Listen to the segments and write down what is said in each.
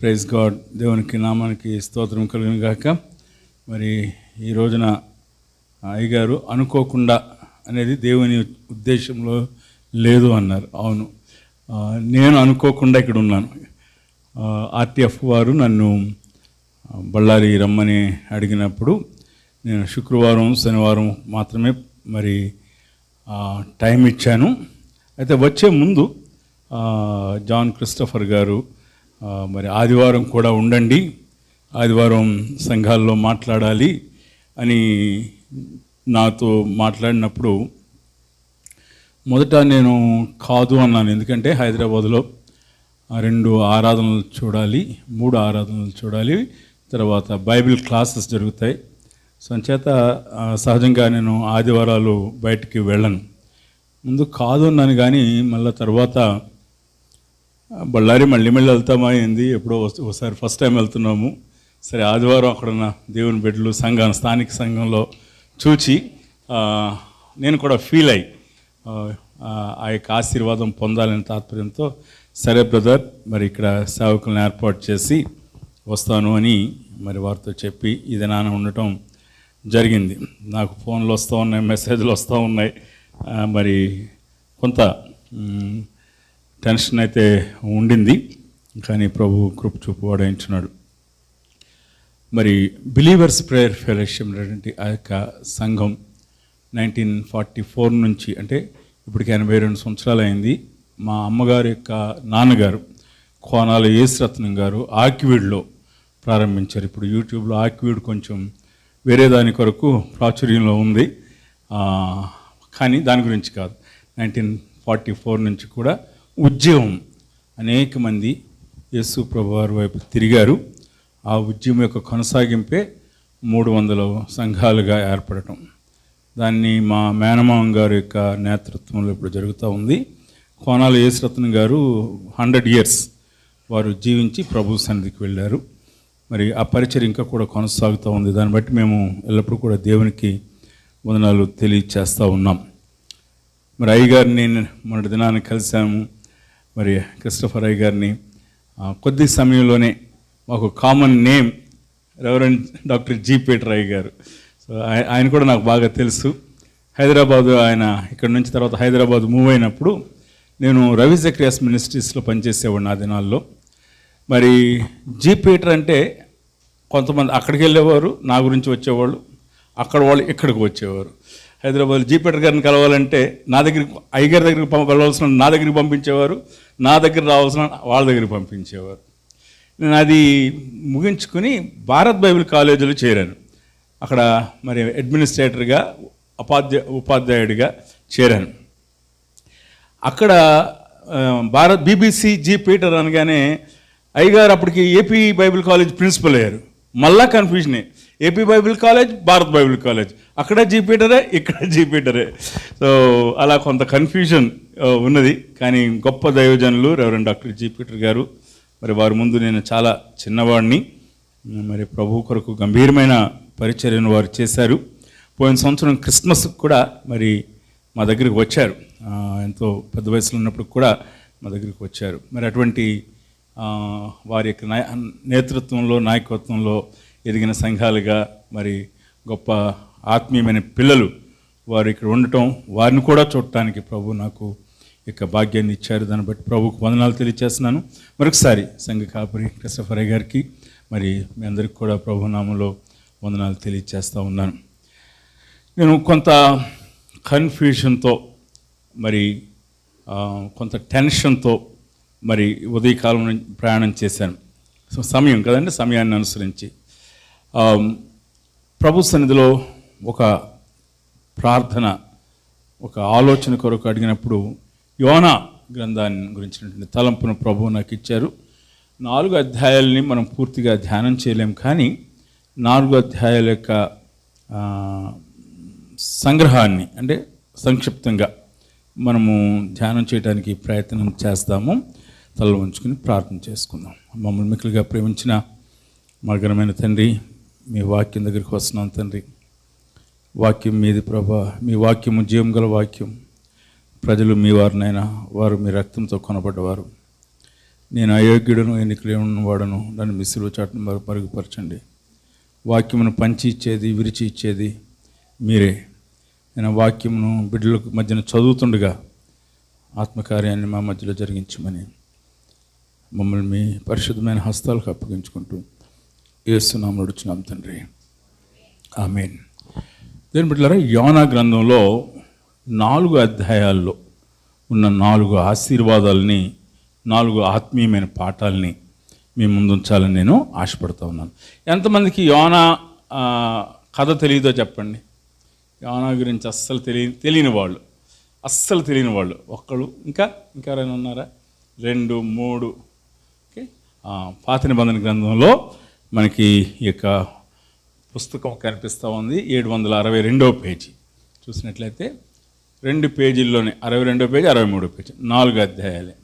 Praise God. దేవునికి నామానికి స్తోత్రం కలుగును గాక. మరి ఈ రోజున అయ్యగారు అనుకోకుండా అనేది దేవుని ఉద్దేశంలో లేదు అన్నారు. అవును, నేను అనుకోకుండా ఇక్కడ ఉన్నాను. ఆర్టీఎఫ్ వారు నన్ను బళ్ళారి రమ్మని అడిగినప్పుడు నేను శుక్రవారం శనివారం మాత్రమే మరి టైం ఇచ్చాను. అయితే వచ్చే ముందు జాన్ క్రిస్టఫర్ గారు మరి ఆదివారం కూడా ఉండండి, ఆదివారం సంఘాల్లో మాట్లాడాలి అని నాతో మాట్లాడినప్పుడు మొదట నేను కాదు అన్నాను. ఎందుకంటే హైదరాబాదులో 2 ఆరాధనలు చూడాలి, 3 ఆరాధనలు చూడాలి, తర్వాత బైబిల్ క్లాసెస్ జరుగుతాయి. సో అంచేత సహజంగా నేను ఆదివారాలు బయటికి వెళ్ళను. ముందు కాదు అన్నాను, కానీ మళ్ళీ తర్వాత బళ్ళారి మళ్ళీ వెళ్తామా ఏంది, ఎప్పుడో ఒకసారి ఫస్ట్ టైం వెళ్తున్నాము, సరే ఆదివారం అక్కడున్న దేవుని బిడ్డలు స్థానిక సంఘంలో చూచి నేను కూడా ఫీల్ అయ్యి ఆ యొక్క ఆశీర్వాదం పొందాలనే తాత్పర్యంతో సరే బ్రదర్ మరి ఇక్కడ సేవకులను ఏర్పాటు చేసి వస్తాను అని మరి వారితో చెప్పి ఇది నాన్న ఉండటం జరిగింది. నాకు ఫోన్లు వస్తూ ఉన్నాయి, మెసేజ్లు వస్తూ ఉన్నాయి. మరి కొంత టెన్షన్ అయితే ఉండింది, కానీ ప్రభు కృప చూపు వాడించున్నాడు. మరి బిలీవర్స్ ప్రేయర్ ఫెలోషిప్ అనేటువంటి ఆ యొక్క సంఘం 1944 నుంచి, అంటే ఇప్పటికి 82 సంవత్సరాలు అయింది. మా అమ్మగారి యొక్క నాన్నగారు కోనాల యేసురత్నం గారు ఆక్విడ్లో ప్రారంభించారు. ఇప్పుడు యూట్యూబ్లో ఆక్విడ్ కొంచెం వేరే దాని కొరకు ప్రాచుర్యంలో ఉంది, కానీ దాని గురించి కాదు. 1944 నుంచి కూడా ఉద్యమం అనేక మంది యేసు ప్రభువారి వైపు తిరిగారు. ఆ ఉద్యమం యొక్క కొనసాగింపే 300 సంఘాలుగా ఏర్పడటం. దాన్ని మా మేనమామ గారి యొక్క నేతృత్వంలో ఇప్పుడు జరుగుతూ ఉంది. కోనాల యేసురత్నం గారు 100 years వారు జీవించి ప్రభు సన్నిధికి వెళ్ళారు. మరి ఆ పరిచయం ఇంకా కూడా కొనసాగుతూ ఉంది. దాన్ని బట్టి మేము ఎల్లప్పుడూ కూడా దేవునికి వందనాలు తెలియచేస్తూ ఉన్నాం. మరి అయ్యగారిని మొన్నటి దినాన్ని కలిసాము. మరి క్రిస్టఫర్ అయ్య గారిని కొద్ది సమయంలోనే మాకు common name reverend doctor G Peter అయ్య గారు. సో ఆయన కూడా నాకు బాగా తెలుసు. హైదరాబాదు ఆయన ఇక్కడ నుంచి తర్వాత హైదరాబాద్ మూవ్ అయినప్పుడు నేను రవి జక్రియాస్ మినిస్ట్రీస్లో పనిచేసేవాడిని ఆ దినాల్లో. మరి జి పీటర్ అంటే కొంతమంది అక్కడికి వెళ్ళేవారు, నా గురించి వచ్చేవాళ్ళు, అక్కడ వాళ్ళు ఇక్కడికి వచ్చేవారు. హైదరాబాద్ జి పీటర్ గారిని కలవాలంటే నా దగ్గరికి అయ్యగారి దగ్గరికి వెళ్ళవలసిన నా దగ్గరికి పంపించేవారు, నా దగ్గర రావాల్సిన వాళ్ళ దగ్గరికి పంపించేవారు. నేను అది ముగించుకుని భారత్ బైబిల్ కాలేజీలో చేరాను. అక్కడ మరి అడ్మినిస్ట్రేటర్గా ఉపాధ్యాయుడిగా చేరాను. అక్కడ బీబీసీ జి పీటర్ అనగానే అయ్యగారు అప్పటికి ఏపీ బైబిల్ కాలేజ్ ప్రిన్సిపల్ అయ్యారు. మళ్ళా కన్ఫ్యూజనే, AP Bible college, Bharat Bible college, అక్కడ జి పీటరే, ఇక్కడ జి పీటరే. సో అలా కొంత కన్ఫ్యూజన్ ఉన్నది. కానీ గొప్ప దైవజనులు రెవరెండ్ డాక్టర్ జి పీటర్ గారు, మరి వారి ముందు నేను చాలా చిన్నవాడిని. మరి ప్రభు కొరకు గంభీరమైన పరిచర్యను వారు చేశారు. పోయిన సంవత్సరం క్రిస్మస్కి కూడా మరి మా దగ్గరికి వచ్చారు. ఎంతో పెద్ద వయసులో ఉన్నప్పుడు కూడా మా దగ్గరికి వచ్చారు. మరి అటువంటి వారి యొక్క నేతృత్వంలో నాయకత్వంలో ఎదిగిన సంఘాలుగా మరి గొప్ప ఆత్మీయమైన పిల్లలు వారు ఇక్కడ ఉండటం, వారిని కూడా చూడటానికి ప్రభు నాకు యొక్క భాగ్యాన్ని ఇచ్చారు. దాన్ని బట్టి ప్రభుకు వందనాలు తెలియజేస్తున్నాను. మరొకసారి సంఘ కాపరి క్రిస్టఫర్ అయ్య గారికి మరి మీ అందరికి కూడా ప్రభు నామంలో వందనాలు తెలియజేస్తూ ఉన్నాను. నేను కొంత కన్ఫ్యూషన్తో మరి కొంత టెన్షన్తో మరి ఉదయకాలం ప్రయాణం చేశాను. సో సమయం కదండి, సమయాన్ని అనుసరించి ప్రభు సన్నిధిలో ఒక ప్రార్థన, ఒక ఆలోచన కొరకు అడిగినప్పుడు యోనా గ్రంథాన్ని గురించినటువంటి తలంపును ప్రభువు నాకు ఇచ్చారు. 4 అధ్యాయాలని మనం పూర్తిగా ధ్యానం చేయలేం, కానీ 4 అధ్యాయాల యొక్క సంగ్రహాన్ని అంటే సంక్షిప్తంగా మనము ధ్యానం చేయడానికి ప్రయత్నం చేస్తాము. తల ఉంచుకుని ప్రార్థన చేసుకుందాం. మమ్మల్ని మిక్కులుగా ప్రేమించిన మా ఘనమైన తండ్రి, మీ వాక్యం దగ్గరికి వస్తున్నాం తండ్రి. వాక్యం మీది ప్రభా, మీ వాక్యము జీవం గల వాక్యం. ప్రజలు మీ వారినైనా, వారు మీ రక్తంతో కొనబడ్డవారు. నేను అయోగ్యుడను, ఎన్నికలే ఉన్నవాడను, నన్ను మీ సిలువ చాటును మరుగుపరచండి. వాక్యమును పంచి ఇచ్చేది, విరిచి ఇచ్చేది మీరే. నేను వాక్యమును బిడ్డలకు మధ్యన చదువుతుండగా ఆత్మకార్యాన్ని మా మధ్యలో జరిగించమని మమ్మల్ని మీ పరిశుద్ధమైన హస్తాలకు అప్పగించుకుంటూ యేసునామములో అడుగుచున్నాం తండ్రి, ఆమేన్. దేని బిడ్డలారా, యోనా గ్రంథంలో 4 అధ్యాయాల్లో ఉన్న 4 ఆశీర్వాదాలని, 4 ఆత్మీయమైన పాఠాలని మీ ముందు ఉంచాలని నేను ఆశపడుతూ ఉన్నాను. ఎంతమందికి యోనా కథ తెలియదో చెప్పండి. యోనా గురించి అస్సలు తెలియని వాళ్ళు ఒక్కళ్ళు, ఇంకా ఎవరైనా ఉన్నారా? 2, 3. ఓకే, పాత నిబంధన గ్రంథంలో మనకి ఈ యొక్క పుస్తకం కనిపిస్తూ ఉంది. 762వ పేజీ చూసినట్లయితే 2 పేజీల్లోనే 62వ పేజీ, 63వ పేజీ, 4 అధ్యాయాలే.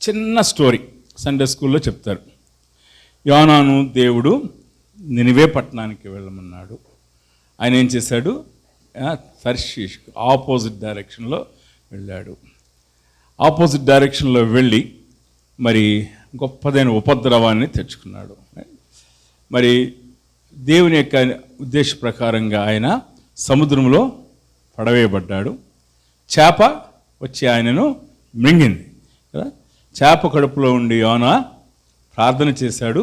చిన్న స్టోరీ సండే స్కూల్లో చెప్తారు. యోనాను దేవుడు నినివే పట్టణానికి వెళ్ళమన్నాడు. ఆయన ఏం చేశాడు? తర్షీష్ ఆపోజిట్ డైరెక్షన్లో వెళ్ళాడు. ఆపోజిట్ డైరెక్షన్లో వెళ్ళి మరి గొప్పదైన ఉపద్రవాన్ని తెచ్చుకున్నాడు. మరి దేవుని యొక్క ఉద్దేశ ప్రకారంగా ఆయన సముద్రంలో పడవేయబడ్డాడు. చేప వచ్చి ఆయనను మింగింది కదా. చేప కడుపులో ఉండి యోనా ప్రార్థన చేశాడు.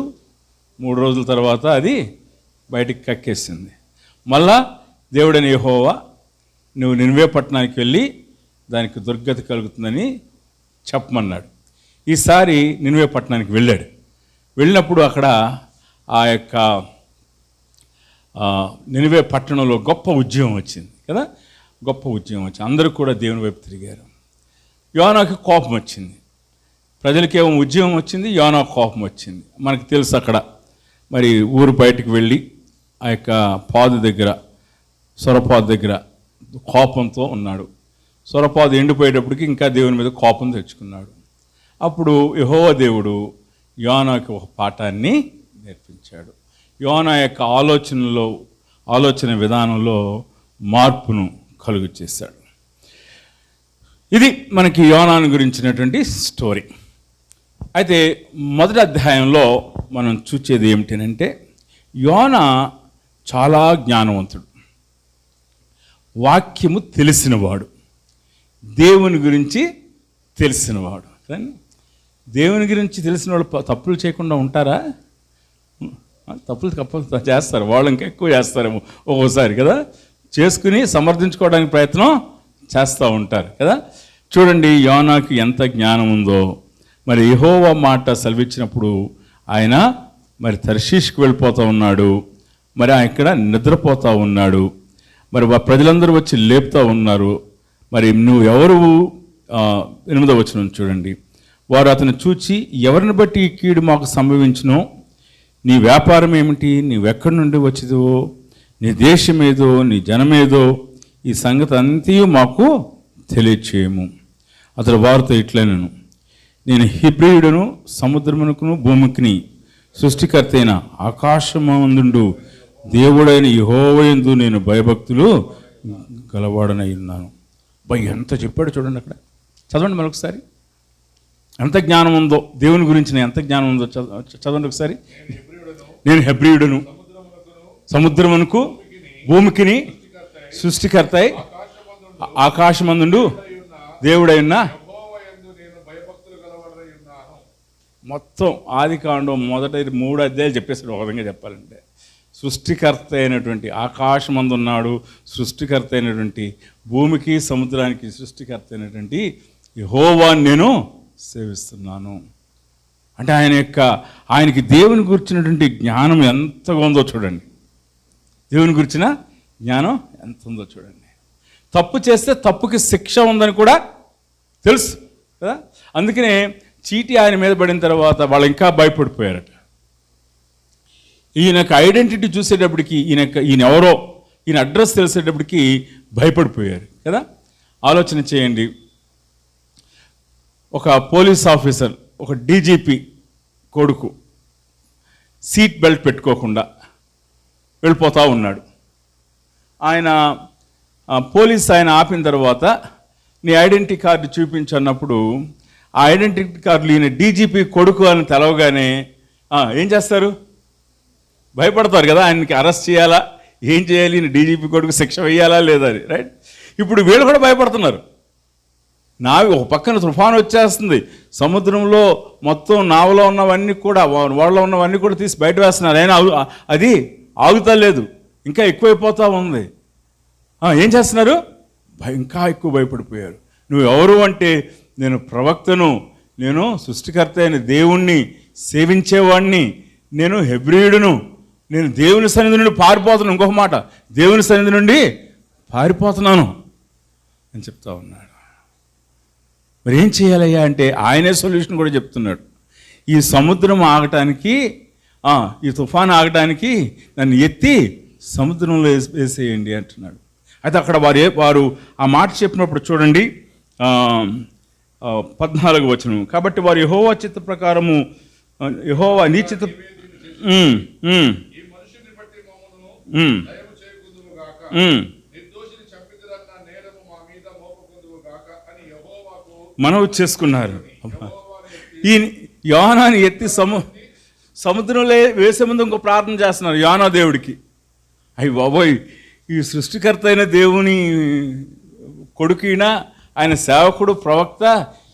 3 రోజుల తర్వాత అది బయటికి కక్కేసింది. మళ్ళా దేవుడైన యెహోవా నువ్వు నినివే పట్టణానికి వెళ్ళి దానికి దుర్గతి కలుగుతుందని చెప్పమన్నాడు. ఈసారి నినివే పట్టణానికి వెళ్ళాడు. వెళ్ళినప్పుడు అక్కడ ఆ యొక్క నినివే పట్టణంలో గొప్ప ఉద్యమం వచ్చింది కదా. గొప్ప ఉద్యమం వచ్చింది. అందరూ కూడా దేవుని వైపు తిరిగారు. యోనాకి కోపం వచ్చింది. ప్రజలకేమో ఉద్యమం వచ్చింది, యోనా కోపం వచ్చింది. మనకు తెలుసు అక్కడ మరి ఊరు బయటికి వెళ్ళి ఆ యొక్క సొరపాదు దగ్గర కోపంతో ఉన్నాడు. సొరపాదు ఎండిపోయేటప్పటికి ఇంకా దేవుని మీద కోపం తెచ్చుకున్నాడు. అప్పుడు యెహోవా దేవుడు యోనాకి ఒక పాఠాన్ని నేర్పించాడు. యోనా యొక్క ఆలోచన విధానంలో మార్పును కలుగు చేశాడు. ఇది మనకి యోనాను గురించినటువంటి స్టోరీ. అయితే మొదటి అధ్యాయంలో మనం చూసేది ఏమిటంటే, యోనా చాలా జ్ఞానవంతుడు, వాక్యము తెలిసినవాడు, దేవుని గురించి తెలిసినవాడు. దేవుని గురించి తెలిసిన వాళ్ళు తప్పులు చేయకుండా ఉంటారా? తప్పులు చేస్తారు. వాళ్ళు ఇంకా ఎక్కువ చేస్తారేమో ఒక్కోసారి కదా. చేసుకుని సమర్థించుకోవడానికి ప్రయత్నం చేస్తూ ఉంటారు కదా. చూడండి యోనాకి ఎంత జ్ఞానం ఉందో. మరి యెహోవా మాట సెలవిచ్చినప్పుడు ఆయన మరి తర్షీష్కి వెళ్ళిపోతూ ఉన్నాడు. మరి ఇక్కడ నిద్రపోతూ ఉన్నాడు. మరి ప్రజలందరూ వచ్చి లేపుతూ ఉన్నారు. మరి నువ్వు ఎవరు? 8వ వచనం చూడండి. వారు అతను చూచి, ఎవరిని బట్టి ఈ కీడు మాకు సంభవించునో, నీ వ్యాపారం ఏమిటి, నీవెక్కడి నుండి వచ్చిదో, నీ దేశమేదో, నీ జనమేదో, ఈ సంగతి అంతయు మాకు తెలియచేయము. అతడు వారితో ఇట్లనెను, నేను హెబ్రీయుడను, సముద్రమునకును భూమికిని సృష్టికర్త అయిన ఆకాశమందుండు దేవుడైన యెహోవాయందు నేను భయభక్తులు గలవాడనై ఉన్నాను. ఎంత చెప్పాడు చూడండి. అక్కడ చదవండి మరొకసారి. ఎంత జ్ఞానం ఉందో దేవుని గురించి, ఎంత జ్ఞానం ఉందో చదవండి ఒకసారి. నేను హెబ్రీయుడను, సముద్రమునకు భూమికిని సృష్టికర్త అయి ఆకాశమందుండు దేవుడైన. మొత్తం ఆదికాండం మొదటి 3 అధ్యాయాలు చెప్పేసాడు. ఒక విధంగా చెప్పాలంటే సృష్టికర్త అయినటువంటి ఆకాశమందు ఉన్నాడు, సృష్టికర్త అయినటువంటి భూమికి సముద్రానికి సృష్టికర్త అయినటువంటి యెహోవాను నేను సేవిస్తున్నాను అంటే ఆయనకి దేవుని గురించినటువంటి జ్ఞానం ఎంతగా ఉందో చూడండి. దేవుని గురించిన జ్ఞానం ఎంత ఉందో చూడండి. తప్పు చేస్తే తప్పుకి శిక్ష ఉందని కూడా తెలుసు కదా. అందుకనే చీటీ ఆయన మీద పడిన తర్వాత వాళ్ళు ఇంకా భయపడిపోయారట. ఈయనకు ఐడెంటిటీ చూసేటప్పటికి ఈయన ఎవరో, ఈయన అడ్రస్ తెలిసేటప్పటికి భయపడిపోయారు కదా. ఆలోచన చేయండి. ఒక పోలీస్ ఆఫీసర్, ఒక డీజీపీ కొడుకు సీట్ బెల్ట్ పెట్టుకోకుండా వెళ్ళిపోతూ ఉన్నాడు. పోలీస్ ఆయన ఆపిన తర్వాత నీ ఐడెంటిటీ కార్డు చూపించన్నప్పుడు ఆ ఐడెంటిటీ కార్డులు ఈయన డీజీపీ కొడుకు అని తెలవగానే ఏం చేస్తారు? భయపడతారు కదా, ఆయనకి అరెస్ట్ చేయాలా, ఏం చేయాలి, ఈయన డీజీపీ కొడుకు శిక్ష వేయాలా లేదా అని, రైట్? ఇప్పుడు వీళ్ళు కూడా భయపడుతున్నారు. నావి ఒక పక్కన తుఫాను వచ్చేస్తుంది, సముద్రంలో మొత్తం నావలో ఉన్నవన్నీ కూడా, వాళ్ళలో ఉన్నవన్నీ కూడా తీసి బయట వేస్తున్నారు, అయినా అది ఆగుతా లేదు, ఇంకా ఎక్కువైపోతూ ఉంది. ఏం చేస్తున్నారు? ఇంకా ఎక్కువ భయపడిపోయారు. నువ్వు ఎవరు అంటే, నేను ప్రవక్తను, నేను సృష్టికర్త అయిన దేవుణ్ణి సేవించేవాడిని, నేను హెబ్రీయుడును, నేను దేవుని సన్నిధి నుండి పారిపోతున్నాను. ఇంకొక మాట, దేవుని సన్నిధి నుండి పారిపోతున్నాను అని చెప్తా ఉన్నాడు. మరి ఏం చేయాలయ్యా అంటే ఆయనే సొల్యూషన్ కూడా చెప్తున్నాడు. ఈ సముద్రం ఆగటానికి, ఈ తుఫాను ఆగటానికి నన్ను ఎత్తి సముద్రంలో వేసేయండి అంటున్నాడు. అయితే అక్కడ వారు ఆ మాట చెప్పినప్పుడు చూడండి 14వ వచనం. కాబట్టి వారు యెహోవా చిత్త ప్రకారము, యెహోవా నీ చిత్త మనవి చేసుకున్నారు. ఈ యోనాని ఎత్తి సముద్రంలో వేసే ముందు ఇంకో ప్రార్థన చేస్తున్నారు యోనా దేవుడికి. అయ్యి బాబోయ్, ఈ సృష్టికర్త అయిన దేవుని కొడుకునా, ఆయన సేవకుడు, ప్రవక్త,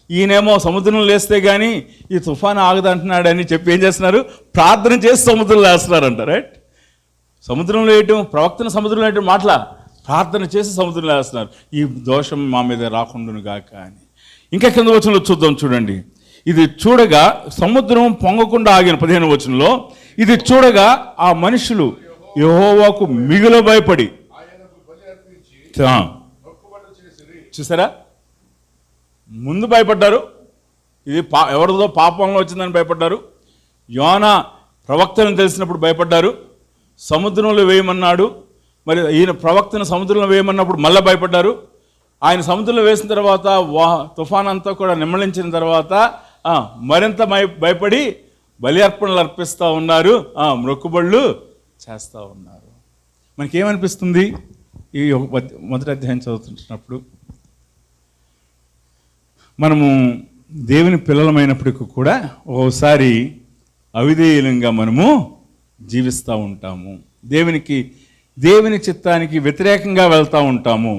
ఈయనేమో సముద్రంలో వేస్తే కానీ ఈ తుఫాను ఆగదంటున్నాడని చెప్పి ఏం చేస్తున్నారు? ప్రార్థన చేసి సముద్రంలో వేస్తున్నారంట, రైట్? సముద్రంలో వేయటం, ప్రవక్తను సముద్రంలో వేయటం మాటలా, ప్రార్థన చేసి సముద్రంలో వేస్తున్నారు. ఈ దోషం మా మీద రాకుండాను గాక అని. ఇంకా కింద వచనంలో చూద్దాం, చూడండి. ఇది చూడగా సముద్రం పొంగకుండా ఆగిన 15వ వచనంలో, ఇది చూడగా ఆ మనుషులు యెహోవాకు మిగులు భయపడి, చూసారా, ముందు భయపడ్డారు. ఇది ఎవరిదో పాపంలో వచ్చిందని భయపడ్డారు. యోనా ప్రవక్తను తెలిసినప్పుడు భయపడ్డారు. సముద్రంలో వేయమన్నాడు, మరి ఈయన ప్రవక్తను సముద్రంలో వేయమన్నప్పుడు మళ్ళీ భయపడ్డారు. ఆయన సముద్రంలో వేసిన తర్వాత తుఫాన్ అంతా కూడా నిమ్మలించిన తర్వాత మరింత భయపడి బలి అర్పణలు అర్పిస్తూ ఉన్నారు, మొక్కుబళ్ళు చేస్తూ ఉన్నారు. మనకేమనిపిస్తుంది ఈ మొదటి అధ్యాయం చదువుతున్నప్పుడు? మనము దేవుని పిల్లలమైనప్పటికీ కూడా ఓసారి అవిధేయులంగా మనము జీవిస్తూ ఉంటాము. దేవుని చిత్తానికి వ్యతిరేకంగా వెళ్తూ ఉంటాము.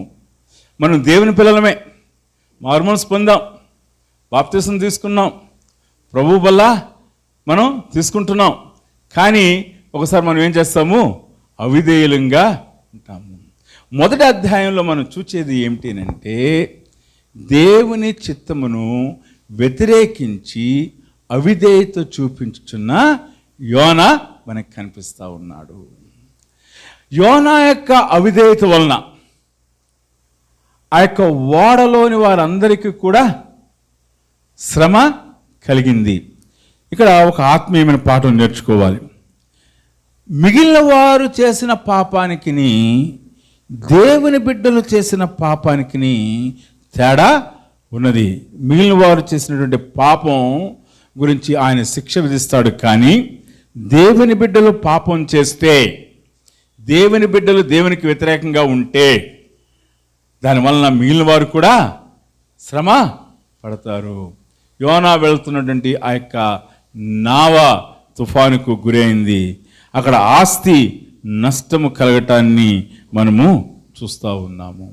మనం దేవుని పిల్లలమే, మారుమనసు పొందాం, బాప్తిసం తీసుకున్నాం, ప్రభు వల్ల మనం తీసుకుంటున్నాం. కానీ ఒకసారి మనం ఏం చేస్తాము? అవిధేయులంగా ఉంటాము. మొదటి అధ్యాయంలో మనం చూసేది ఏమిటి అంటే, దేవుని చిత్తమును వ్యతిరేకించి అవిధేయత చూపించుచున్న యోనా మనకు కనిపిస్తూ ఉన్నాడు. యోనా యొక్క అవిధేయత వలన ఆ యొక్క ఓడలోని వారందరికీ కూడా శ్రమ కలిగింది. ఇక్కడ ఒక ఆత్మీయమైన పాఠం నేర్చుకోవాలి. మిగిలిన వారు చేసిన పాపానికి, దేవుని బిడ్డలు చేసిన పాపానికి తేడా ఉన్నది. మిగిలిన వారు చేసినటువంటి పాపం గురించి ఆయన శిక్ష విధిస్తాడు. కానీ దేవుని బిడ్డలు పాపం చేస్తే, దేవుని బిడ్డలు దేవునికి వ్యతిరేకంగా ఉంటే, దానివలన మిగిలిన వారు కూడా శ్రమ పడతారు. యోనా వెళుతున్నటువంటి ఆ యొక్క నావ తుఫానుకు గురైంది. అక్కడ ఆస్తి నష్టము కలగటాన్ని మనము చూస్తూ ఉన్నాము.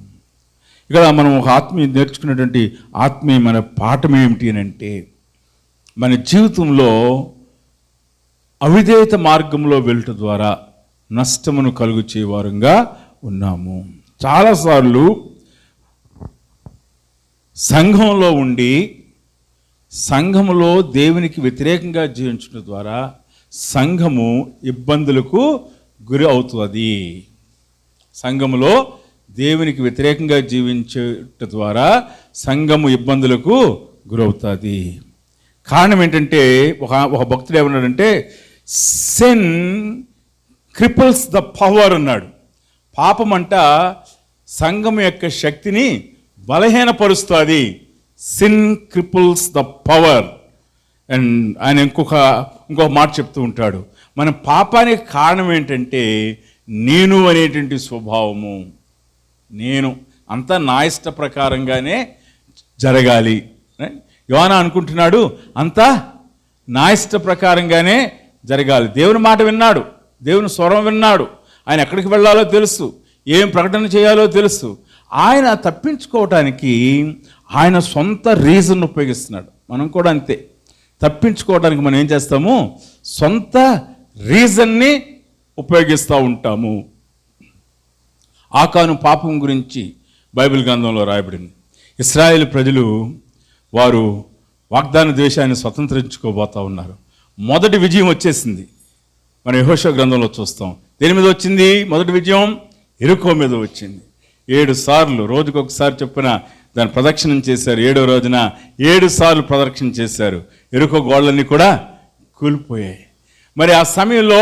ఇక్కడ మనం ఒక నేర్చుకున్నటువంటి ఆత్మీయమైన పాఠం ఏమిటి అని అంటే, మన జీవితంలో అవిధేయత మార్గంలో వెళ్ళటం ద్వారా నష్టమును కలుగు చేయవారంగా ఉన్నాము. చాలాసార్లు సంఘంలో ఉండి సంఘములో దేవునికి వ్యతిరేకంగా జీవించడం ద్వారా సంఘము ఇబ్బందులకు గురి అవుతుంది. సంఘములో దేవునికి వ్యతిరేకంగా జీవించటం ద్వారా సంఘము ఇబ్బందులకు గురవుతుంది. కారణం ఏంటంటే, ఒక భక్తుడు ఏమన్నాడంటే, సిన్ క్రిపుల్స్ ద పవర్ అన్నాడు. పాపమంట సంఘం యొక్క శక్తిని బలహీనపరుస్తుంది. Sin cripples the power. And ఆయన ఇంకొక మాట చెప్తూ ఉంటాడు, మన పాపానికి కారణం ఏంటంటే నేను అనేటువంటి స్వభావము. నేను అంతా నా ఇష్ట ప్రకారంగానే జరగాలి. యోనా అనుకుంటున్నాడు అంతా నా ఇష్ట ప్రకారంగానే జరగాలి. దేవుని మాట విన్నాడు, దేవుని స్వరం విన్నాడు, ఆయన ఎక్కడికి వెళ్ళాలో తెలుసు, ఏం ప్రకటన చేయాలో తెలుసు. ఆయన తప్పించుకోవటానికి ఆయన సొంత రీజన్ ఉపయోగిస్తున్నాడు. మనం కూడా అంతే, తప్పించుకోవడానికి మనం ఏం చేస్తాము, సొంత రీజన్ని ఉపయోగిస్తూ ఉంటాము. ఆకాను పాపం గురించి బైబిల్ గ్రంథంలో రాయబడింది. ఇశ్రాయేలు ప్రజలు వారు వాగ్దాన దేశాన్ని స్వతంత్రించుకోబోతూ ఉన్నారు. మొదటి విజయం వచ్చేసింది. మనం యెహోషువ గ్రంథంలో చూస్తాం. దేని మీద వచ్చింది మొదటి విజయం? యెరికో మీద వచ్చింది. 7 సార్లు, రోజుకొకసారి చొప్పున దాన్ని ప్రదక్షిణం చేశారు. 7వ రోజున 7 సార్లు ప్రదక్షిణ చేశారు. యెరికో గోడలన్నీ కూడా కూలిపోయాయి. మరి ఆ సమయంలో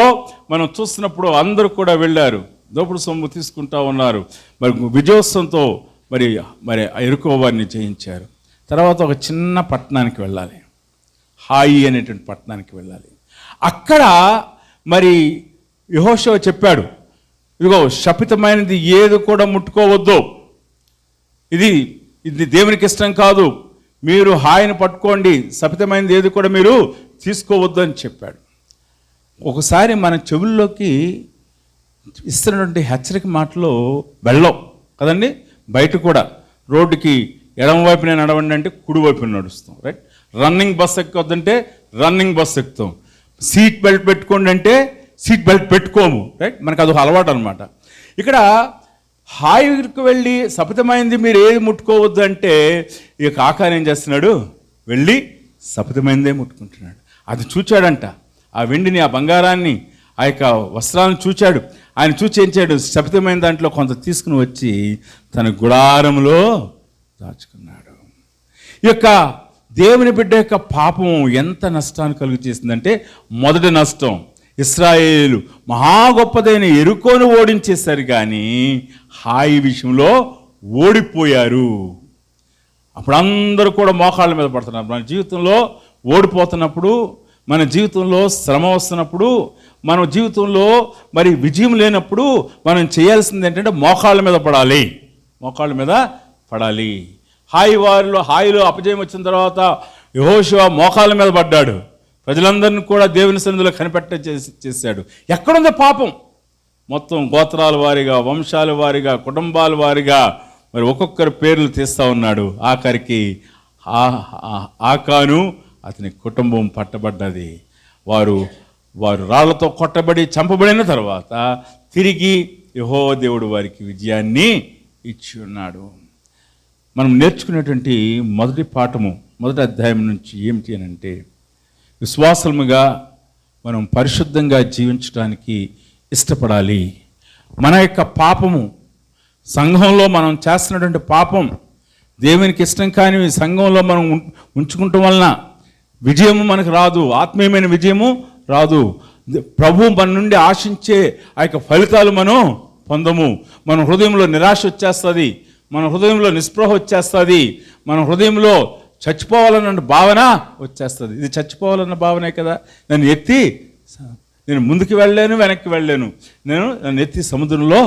మనం చూస్తున్నప్పుడు అందరూ కూడా వెళ్ళారు, దోపుడు సొమ్ము తీసుకుంటా ఉన్నారు. మరి విజయోత్సవంతో మరి మరి యెరికో వారిని జయించారు. తర్వాత ఒక చిన్న పట్టణానికి వెళ్ళాలి, హాయి అనేటువంటి పట్టణానికి వెళ్ళాలి. అక్కడ మరి యెహోషువ చెప్పాడు, ఇదిగో శపితమైనది ఏది కూడా ముట్టుకోవద్దు, ఇది దేవునికి ఇష్టం కాదు, మీరు హాయిని పట్టుకోండి, శపితమైనది ఏది కూడా మీరు తీసుకోవద్దు అని చెప్పాడు. ఒకసారి మన చెవుల్లోకి ఇస్తున్నటువంటి హెచ్చరిక మాటలు వెళ్ళవు కదండి. బయట కూడా రోడ్డుకి ఎడమ వైపునే నడవండి అంటే కుడి వైపున నడుస్తాం, రైట్. రన్నింగ్ బస్ ఎక్కొద్దంటే రన్నింగ్ బస్ ఎక్కుతాం. సీట్ బెల్ట్ పెట్టుకోండి అంటే సీట్ బెల్ట్ పెట్టుకోము, రైట్. మనకు అదొక అలవాటు అనమాట. ఇక్కడ హాయికి వెళ్ళి శపితమైంది మీరు ఏది ముట్టుకోవద్దు అంటే ఇక ఆకారం ఏం చేస్తున్నాడు, వెళ్ళి శపితమైందే ముట్టుకుంటున్నాడు. అది చూచాడంట, ఆ వెండిని, ఆ బంగారాన్ని, ఆ యొక్క వస్త్రాలను చూచాడు. ఆయన చూచి ఏం చేయడు, శపితమైన దాంట్లో కొంత తీసుకుని వచ్చి తన గుడారంలో దాచుకున్నాడు. ఈ యొక్క దేవుని బిడ్డ యొక్క పాపం ఎంత నష్టాన్ని కలుగు చేసిందంటే, మొదటి నష్టం ఇశ్రాయేలు మహా గొప్పదైన యెరికోను ఓడించేశారు, కానీ హాయి విషయంలో ఓడిపోయారు. అప్పుడు అందరూ కూడా మోకాళ్ళ మీద పడుతున్నారు. మన జీవితంలో ఓడిపోతున్నప్పుడు, మన జీవితంలో శ్రమ వస్తున్నప్పుడు, మన జీవితంలో మరి విజయం లేనప్పుడు మనం చేయాల్సింది ఏంటంటే మోకాళ్ళ మీద పడాలి, మోకాళ్ళ మీద పడాలి. హాయిలో అపజయం వచ్చిన తర్వాత యెహోషువ మోకాళ్ళ మీద పడ్డాడు. ప్రజలందరినీ కూడా దేవుని సన్నిధిలో కనిపెట్ట చేశాడు. ఎక్కడుంది పాపం? మొత్తం గోత్రాల వారిగా, వంశాల వారిగా, కుటుంబాల వారిగా మరి ఒక్కొక్కరి పేర్లు తీస్తూ ఉన్నాడు. ఆఖరికి ఆకాను అతని కుటుంబం పట్టబడ్డది. వారు రాళ్లతో కొట్టబడి చంపబడిన తర్వాత తిరిగి యెహోవా దేవుడు వారికి విజయాన్ని ఇచ్చి ఉన్నాడు. మనం నేర్చుకునేటువంటి మొదటి పాఠము, మొదటి అధ్యాయం నుంచి ఏమిటి అని అంటే, విశ్వాసముగా మనం పరిశుద్ధంగా జీవించడానికి ఇష్టపడాలి. మన యొక్క పాపము, సంఘంలో మనం చేస్తున్నటువంటి పాపం, దేవునికి ఇష్టం కాని సంఘంలో మనం ఉంచుకుంటాం వలన విజయము మనకు రాదు, ఆత్మీయమైన విజయము రాదు. ప్రభు మన నుండి ఆశించే ఆ యొక్క ఫలితాలు మనం పొందము. మన హృదయంలో నిరాశ వచ్చేస్తుంది, మన హృదయంలో నిస్పృహ వచ్చేస్తుంది, మన హృదయంలో చచ్చిపోవాలన్న భావన వచ్చేస్తుంది. ఇది చచ్చిపోవాలన్న భావనే కదా. నేను ముందుకు వెళ్ళలేను, వెనక్కి వెళ్ళలేను, నన్ను ఎత్తి సముద్రంలో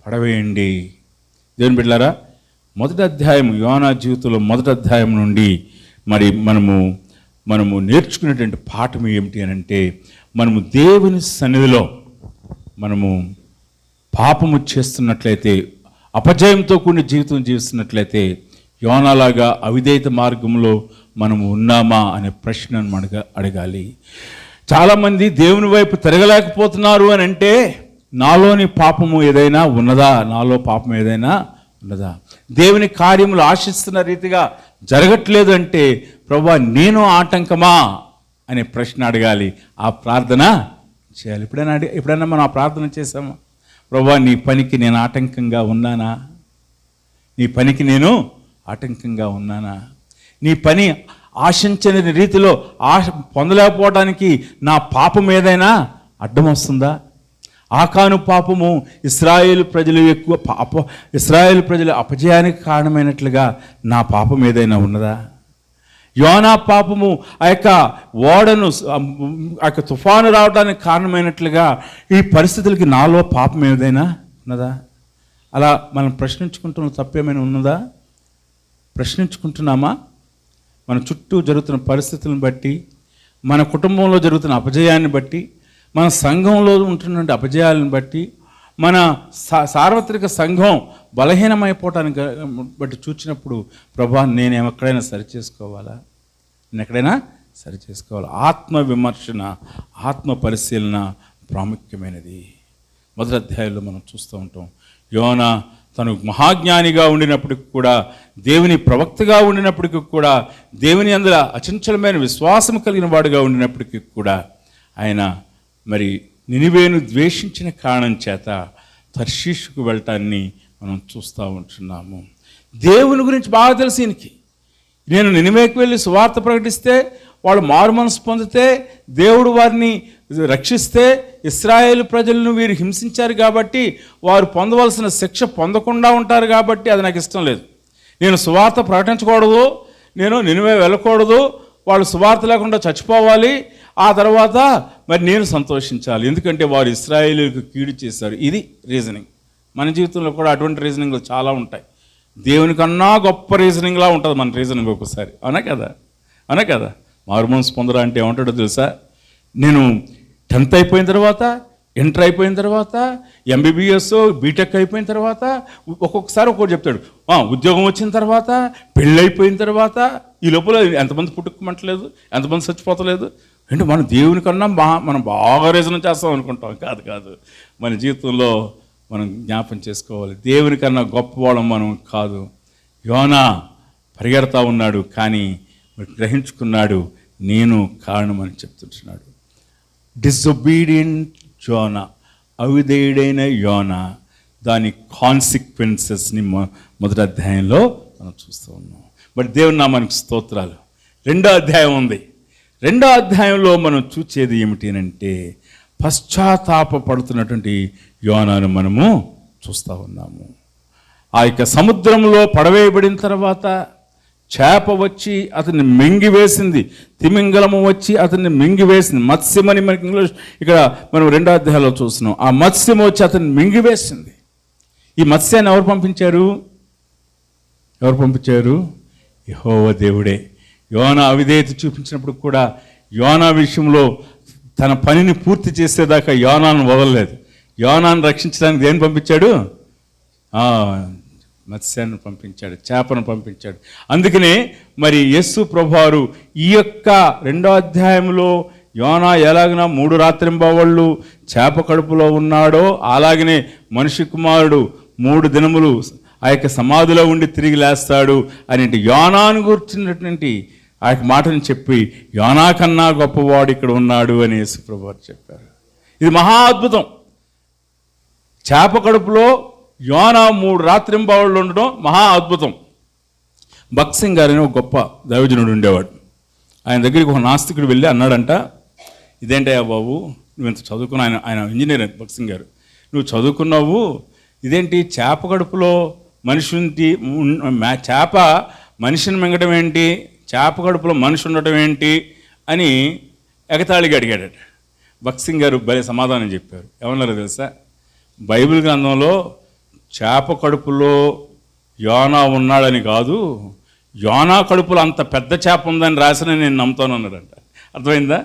పడవేయండి. దేవుని బిడ్డలారా, మొదటి అధ్యాయం, యోనా జీవితంలో మొదటి అధ్యాయం నుండి మరి మనము నేర్చుకునేటువంటి పాఠం ఏమిటి అని అంటే, మనము దేవుని సన్నిధిలో మనము పాపము చేస్తున్నట్లయితే, అపజయంతో కూడిన జీవితం జీవిస్తున్నట్లయితే, యోనాలాగా అవిధేయత మార్గంలో మనము ఉన్నామా అనే ప్రశ్నను మనం అడగాలి. చాలామంది దేవుని వైపు తిరగలేకపోతున్నారు అని అంటే, నాలోని పాపము ఏదైనా ఉన్నదా, నాలో పాపం ఏదైనా ఉన్నదా, దేవుని కార్యములు ఆశిస్తున్న రీతిగా జరగట్లేదు అంటే, ప్రభువా నేను ఆటంకమా అనే ప్రశ్న అడగాలి, ఆ ప్రార్థన చేయాలి. ఎప్పుడైనా మనం ఆ ప్రార్థన చేసామా? ప్రభువా నీ పనికి నేను ఆటంకంగా ఉన్నానా, నీ పనికి నేను ఆటంకంగా ఉన్నానా, నీ పని ఆశించని రీతిలో పొందలేకపోవడానికి నా పాపం ఏదైనా అడ్డం వస్తుందా? ఆకాను పాపము ఇశ్రాయేలు ప్రజల అపజయానికి కారణమైనట్లుగా నా పాపం ఏదైనా ఉన్నదా? యోనా పాపము ఆ యొక్క ఓడను, ఆ యొక్క తుఫాను రావడానికి కారణమైనట్లుగా ఈ పరిస్థితులకి నాలో పాపం ఏదైనా ఉన్నదా? అలా మనం ప్రశ్నించుకుంటున్న తప్పేమైనా ఉన్నదా? ప్రశ్నించుకుంటున్నామా? మన చుట్టూ జరుగుతున్న పరిస్థితులను బట్టి, మన కుటుంబంలో జరుగుతున్న అపజయాన్ని బట్టి, మన సంఘంలో ఉంటున్న అపజయాలను బట్టి, మన సార్వత్రిక సంఘం బలహీనమైపోవటానికి బట్టి చూచినప్పుడు, ప్రభా నేను ఎక్కడైనా సరి చేసుకోవాలా, నేను ఎక్కడైనా సరి చేసుకోవాలి. ఆత్మ విమర్శన, ఆత్మ పరిశీలన ప్రాముఖ్యమైనది. మొదటి అధ్యాయంలో మనం చూస్తూ ఉంటాం. యోనా తను మహాజ్ఞానిగా ఉండినప్పటికి కూడా, దేవుని ప్రవక్తగా ఉండినప్పటికీ కూడా, దేవుని యందు అచంచలమైన విశ్వాసం కలిగిన వాడుగా ఉండినప్పటికీ కూడా, ఆయన మరి నినివేను ద్వేషించిన కారణం చేత తర్షీషుకు వెళ్ళటాన్ని మనం చూస్తూ ఉంటున్నాము. దేవుని గురించి బాగా తెలుసు ఈయనకి. నేను నినివేకి వెళ్ళి సువార్త ప్రకటిస్తే, వాళ్ళు మారు మనసు పొందితే, దేవుడు వారిని రక్షిస్తే, ఇశ్రాయేలు ప్రజలను వీరు హింసించారు కాబట్టి వారు పొందవలసిన శిక్ష పొందకుండా ఉంటారు కాబట్టి అది నాకు ఇష్టం లేదు. నేను సువార్త ప్రకటించకూడదు, నేను నినివే వెళ్ళకూడదు, వాళ్ళు సువార్త లేకుండా చచ్చిపోవాలి, ఆ తర్వాత మరి నేను సంతోషించాలి, ఎందుకంటే వారు ఇశ్రాయేలుకు కీడు చేశారు. ఇది రీజనింగ్. మన జీవితంలో కూడా అటువంటి రీజనింగ్లు చాలా ఉంటాయి. దేవుని కన్నా గొప్ప రీజనింగ్లా ఉంటుంది మన రీజనింగ్ ఒక్కోసారి. అవునా కదా? మారు మనసు పొందరా అంటే ఏమంటాడో తెలుసా? నేను 10th అయిపోయిన తర్వాత, ఇంటర్ అయిపోయిన తర్వాత, ఎంబీబీఎస్, బీటెక్ అయిపోయిన తర్వాత, ఒక్కొక్కసారి ఒక్కొక్కటి చెప్తాడు. ఉద్యోగం వచ్చిన తర్వాత, పెళ్ళి అయిపోయిన తర్వాత, ఈ లోపల ఎంతమంది పుట్టుకోమంటలేదు, ఎంతమంది చచ్చిపోతలేదు అంటే మన దేవుని కన్నా మనం బాగా రీజన్ చేస్తాం అనుకుంటాం. కాదు. మన జీవితంలో మనం జ్ఞాపం చేసుకోవాలి, దేవుని కన్నా గొప్పవాళ్ళం మనం కాదు. యోనా పరిగెడతా ఉన్నాడు, కానీ గ్రహించుకున్నాడు నేను కారణమని చెప్తుంటున్నాడు. డిసొబీడియంట్ యోనా, అవిధేయుడైన యోనా, దాని కాన్సిక్వెన్సెస్ని మొదటి అధ్యాయంలో మనం చూస్తూ ఉన్నాం. బట్ దేవుని నామానికి స్తోత్రాలు. 2వ అధ్యాయం ఉంది. 2వ అధ్యాయంలో మనం చూసేది ఏమిటి అంటే, పశ్చాత్తాప పడుతున్నటువంటి యోనాను మనము చూస్తూ ఉన్నాము. ఆ యొక్క సముద్రంలో పడవేయబడిన తర్వాత చేప వచ్చి అతన్ని మింగివేసింది, తిమింగలము వచ్చి అతన్ని మింగివేసింది. మత్స్యమని మనకి ఇంగ్లీష్ ఇక్కడ మనం 2వ అధ్యాయంలో చూస్తున్నాం. ఆ మత్స్యం వచ్చి అతన్ని మింగివేసింది. ఈ మత్స్యాన్ని ఎవరు పంపించారు? యెహోవా దేవుడే. యోనా అవిధేయత చూపించినప్పుడు కూడా యోనా విషయంలో తన పనిని పూర్తి చేసేదాకా యోనాను వదలలేదు. యోనాను రక్షించడానికి దేన్ని పంపించాడు? మత్స్యాన్ని పంపించాడు, చేపను పంపించాడు. అందుకనే మరి యేసు ప్రభువారు ఈ యొక్క 2వ అధ్యాయంలో యోనా ఎలాగైనా 3 రాత్రింబవళ్ళు చేప కడుపులో ఉన్నాడో, అలాగనే మనిషి కుమారుడు 3 దినములు ఆ యొక్క సమాధిలో ఉండి తిరిగి లేస్తాడు అనేటి యోనాను గురించినటువంటి ఆ యొక్క మాటను చెప్పి, యోనా కన్నా గొప్పవాడు ఇక్కడ ఉన్నాడు అని యేసు ప్రభువారు చెప్పారు. ఇది మహా అద్భుతం. చేప కడుపులో యోనా 3 రాత్రింబవళ్ళు ఉండడం మహా అద్భుతం. భక్త్ సింగ్ గారు అని ఒక గొప్ప దైవజనుడు ఉండేవాడు. ఆయన దగ్గరికి ఒక నాస్తికుడు వెళ్ళి అన్నాడంట, ఇదేంటయ్యా బాబు, నువ్వు ఇంత చదువుకున్నా, ఆయన ఇంజనీర్ భక్త్ సింగ్ గారు, నువ్వు చదువుకున్నావు, ఇదేంటి చేప కడుపులో చేప మనిషిని మింగడం ఏంటి, చేప కడుపులో మనిషి ఉండటం ఏంటి అని ఎగతాళిగా అడిగాడట. భక్త్ సింగ్ గారు భలే సమాధానం చెప్పారు. ఏమన్నారో తెలుసా? బైబిల్ గ్రంథంలో చేప కడుపులో యోనా ఉన్నాడని కాదు, యోనా కడుపులో అంత పెద్ద చేప ఉందని రాసిన నేను నమ్ముతాను అన్నాడంట. అర్థమైందా?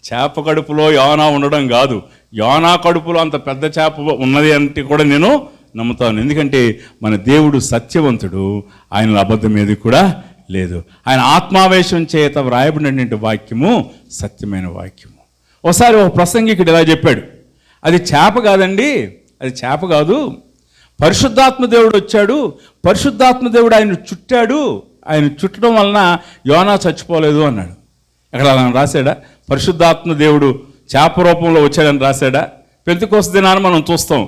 చేప కడుపులో యోనా ఉండడం కాదు, యోనా కడుపులో అంత పెద్ద చేప ఉన్నది అంటే కూడా నేను నమ్ముతాను. ఎందుకంటే మన దేవుడు సత్యవంతుడు, ఆయన అబద్ధం ఏది కూడా లేదు. ఆయన ఆత్మావేశం చేత వ్రాయబడినటువంటి వాక్యము సత్యమైన వాక్యము. ఒకసారి ఒక ప్రసంగికుడు ఇలా చెప్పాడు, అది చేప కాదండి, అది చేప కాదు, పరిశుద్ధాత్మ దేవుడు వచ్చాడు, పరిశుద్ధాత్మ దేవుడు ఆయన చుట్టాడు, ఆయన చుట్టడం వలన యోనా చచ్చిపోలేదు అన్నాడు. ఎక్కడ అలా రాశాడా? పరిశుద్ధాత్మ దేవుడు చేప రూపంలో వచ్చాడని రాశాడా? పెంతెకోస్తు దినాన్ని మనం చూస్తాం,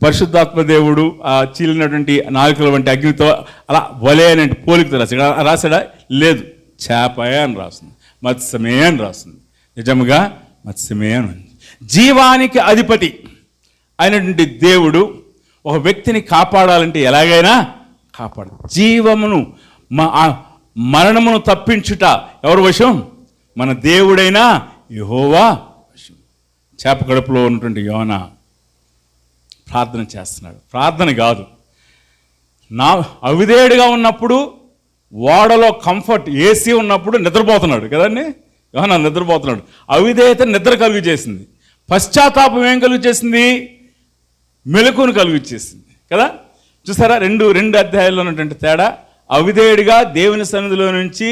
పరిశుద్ధాత్మ దేవుడు ఆ చీలినటువంటి నాలుకల వంటి అగ్నితో అలా వలే అనే పోలికతో రాశాడా? లేదు, చేపయే అని రాస్తుంది, మత్స్యమే అని రాస్తుంది. నిజముగా మత్స్యమే అని ఉంది. జీవానికి అధిపతి అయినటువంటి దేవుడు ఒక వ్యక్తిని కాపాడాలంటే ఎలాగైనా కాపాడు. జీవమును మరణమును తప్పించుట ఎవరి వశం? మన దేవుడైన యెహోవా వశం. చేప కడుపులో ఉన్నటువంటి యోనా ప్రార్థన చేస్తున్నాడు. ప్రార్థన కాదు, నా అవిధేయుడిగా ఉన్నప్పుడు ఓడలో కంఫర్ట్ ఏసీ ఉన్నప్పుడు నిద్రపోతున్నాడు కదండి, యోహానా నిద్రపోతున్నాడు. అవిధేయత నిద్ర కలుగు చేసింది, పశ్చాత్తాపం ఏం కలుగు చేసింది? మెలకును కలుగు చేసింది కదా. చూసారా, రెండు అధ్యాయాల్లో ఉన్నటువంటి తేడా. అవిధేయుడిగా దేవుని సన్నిధిలో నుంచి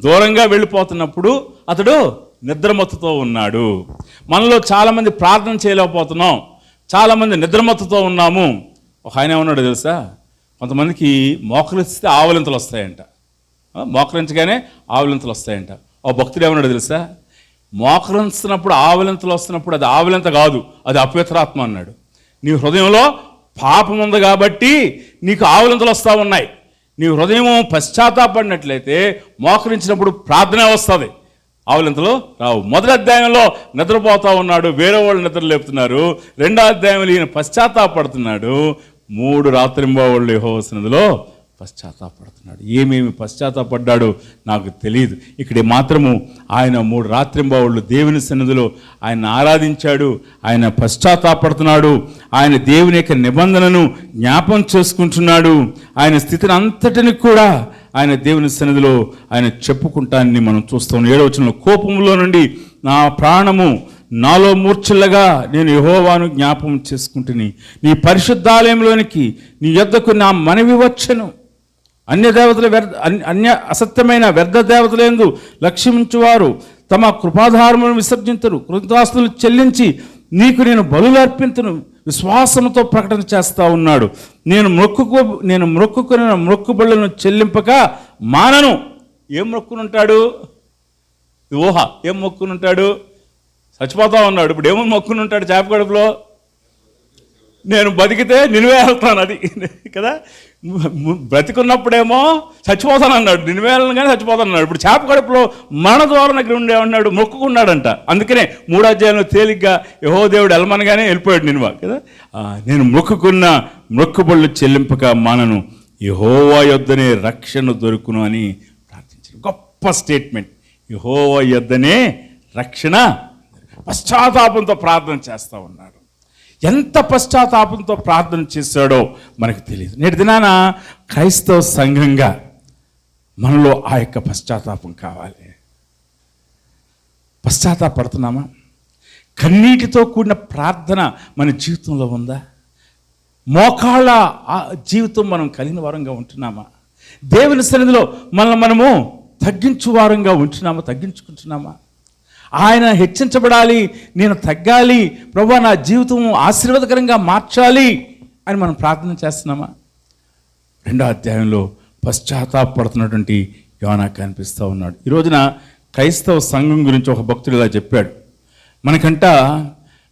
దూరంగా వెళ్ళిపోతున్నప్పుడు అతడు నిద్రమత్తుతో ఉన్నాడు. మనలో చాలామంది ప్రార్థన చేయలేకపోతున్నాం, చాలామంది నిద్రమత్తుతో ఉన్నాము. ఒక ఆయన ఏమన్నాడు తెలుసా, కొంతమందికి మోకరిస్తే ఆవలింతలు వస్తాయంట, మోకరించగానే ఆవలింతలు వస్తాయంట. ఓ భక్తుడు ఏమన్నాడు తెలుసా, మోకరించినప్పుడు ఆవలింతలు వస్తున్నప్పుడు అది ఆవలింత కాదు, అది అపవిత్రాత్మ అన్నాడు. నీ హృదయంలో పాపం ఉంది కాబట్టి నీకు ఆవలింతలు వస్తూ ఉన్నాయి. నీ హృదయం పశ్చాత్తాపడినట్లయితే మోకరించినప్పుడు ప్రార్థన వస్తుంది, ఆవలింతలు రావు. మొదటి అధ్యాయంలో నిద్రపోతూ ఉన్నాడు, వేరే వాళ్ళు నిద్ర లేపుతున్నారు. రెండో అధ్యాయంలో ఈయన పశ్చాత్తాపడుతున్నాడు. 3 రాత్రింబవళ్ళు యెహోవా సన్నిధిలో పశ్చాత్తాపడుతున్నాడు. ఏమేమి పశ్చాత్తాపడ్డాడో నాకు తెలియదు. ఇక్కడ మాత్రము ఆయన 3 రాత్రింబవళ్ళు దేవుని సన్నిధిలో ఆయన ఆరాధించాడు, ఆయన పశ్చాత్తాపడుతున్నాడు, ఆయన దేవుని యొక్క నిబంధనను జ్ఞాపం చేసుకుంటున్నాడు. ఆయన స్థితిని అంతటిని కూడా ఆయన దేవుని సన్నిధిలో ఆయన చెప్పుకుంటానని మనం చూస్తాం. 7వ వచనంలో, కోపంలో నుండి నా ప్రాణము నాలో మూర్ఛిల్లగా నేను యెహోవాను జ్ఞాపం చేసుకుంటుని, నీ పరిశుద్ధాలయంలోనికి నీ యొద్దకు నా మనవి వచ్చెను. అన్య అసత్యమైన వ్యర్థ దేవతలందు లక్ష్యించువారు తమ కృపాధారములను విసర్జించరు. కృతాస్తులు చెల్లించి నీకు నేను బలులు అర్పింతును విశ్వాసంతో ప్రకటన చేస్తూ ఉన్నాడు. నేను మొక్కుకున్న మొక్కుబళ్ళను చెల్లింపక మానను. ఏం మొక్కునుంటాడు? ఊహ. ఏం మొక్కునుంటాడు? చచ్చిపోతా ఉన్నాడు. ఇప్పుడు ఏమో మొక్కునుంటాడు చేప కడుపులో? నేను బతికితే నినివే వెళ్తాను, అది కదా. బ్రతికున్నప్పుడేమో చచ్చిపోతాను అన్నాడు, నినివే వెళ్ళను కానీ చచ్చిపోతాను అన్నాడు. ఇప్పుడు చేప కడుపులో మరణ ద్వారం దగ్గర ఉండేమన్నాడు, మొక్కుకున్నాడంట. అందుకనే 3వ అధ్యాయంలో తేలిగ్గా యెహోవా దేవుడు వెళ్ళమనగానే వెళ్ళిపోయాడు నినివే కదా. నేను మొక్కుకున్న మొక్కుబళ్ళు చెల్లింపక మానను, యెహోవా యొద్దనే రక్షణ దొరుకును అని ప్రార్థించాడు. గొప్ప స్టేట్మెంట్. యెహోవా యొద్దనే రక్షణ. పశ్చాత్తాపంతో ప్రార్థన చేస్తూ ఉన్నాడు. ఎంత పశ్చాత్తాపంతో ప్రార్థన చేశాడో మనకు తెలియదు. నేటి దినాన క్రైస్తవ సంఘంగా మనలో ఆ యొక్క పశ్చాత్తాపం కావాలి. పశ్చాత్తాపడుతున్నామా? కన్నీటితో కూడిన ప్రార్థన మన జీవితంలో ఉందా? మోకాళ్ళ జీవితం మనం కలిగిన వారంగా ఉంటున్నామా? దేవుని సన్నిధిలో మనము తగ్గించువారంగా ఉంటున్నామా? తగ్గించుకుంటున్నామా? ఆయన హెచ్చించబడాలి, నేను తగ్గాలి, ప్రభువా నా జీవితం ఆశీర్వాదకరంగా మార్చాలి అని మనం ప్రార్థన చేస్తున్నామా? 2వ అధ్యాయంలో పశ్చాత్తాపడుతున్నటువంటి యోనా కనిపిస్తూ ఉన్నాడు. ఈ రోజున క్రైస్తవ సంఘం గురించి ఒక భక్తుడు ఇలా చెప్పాడు. మనకంట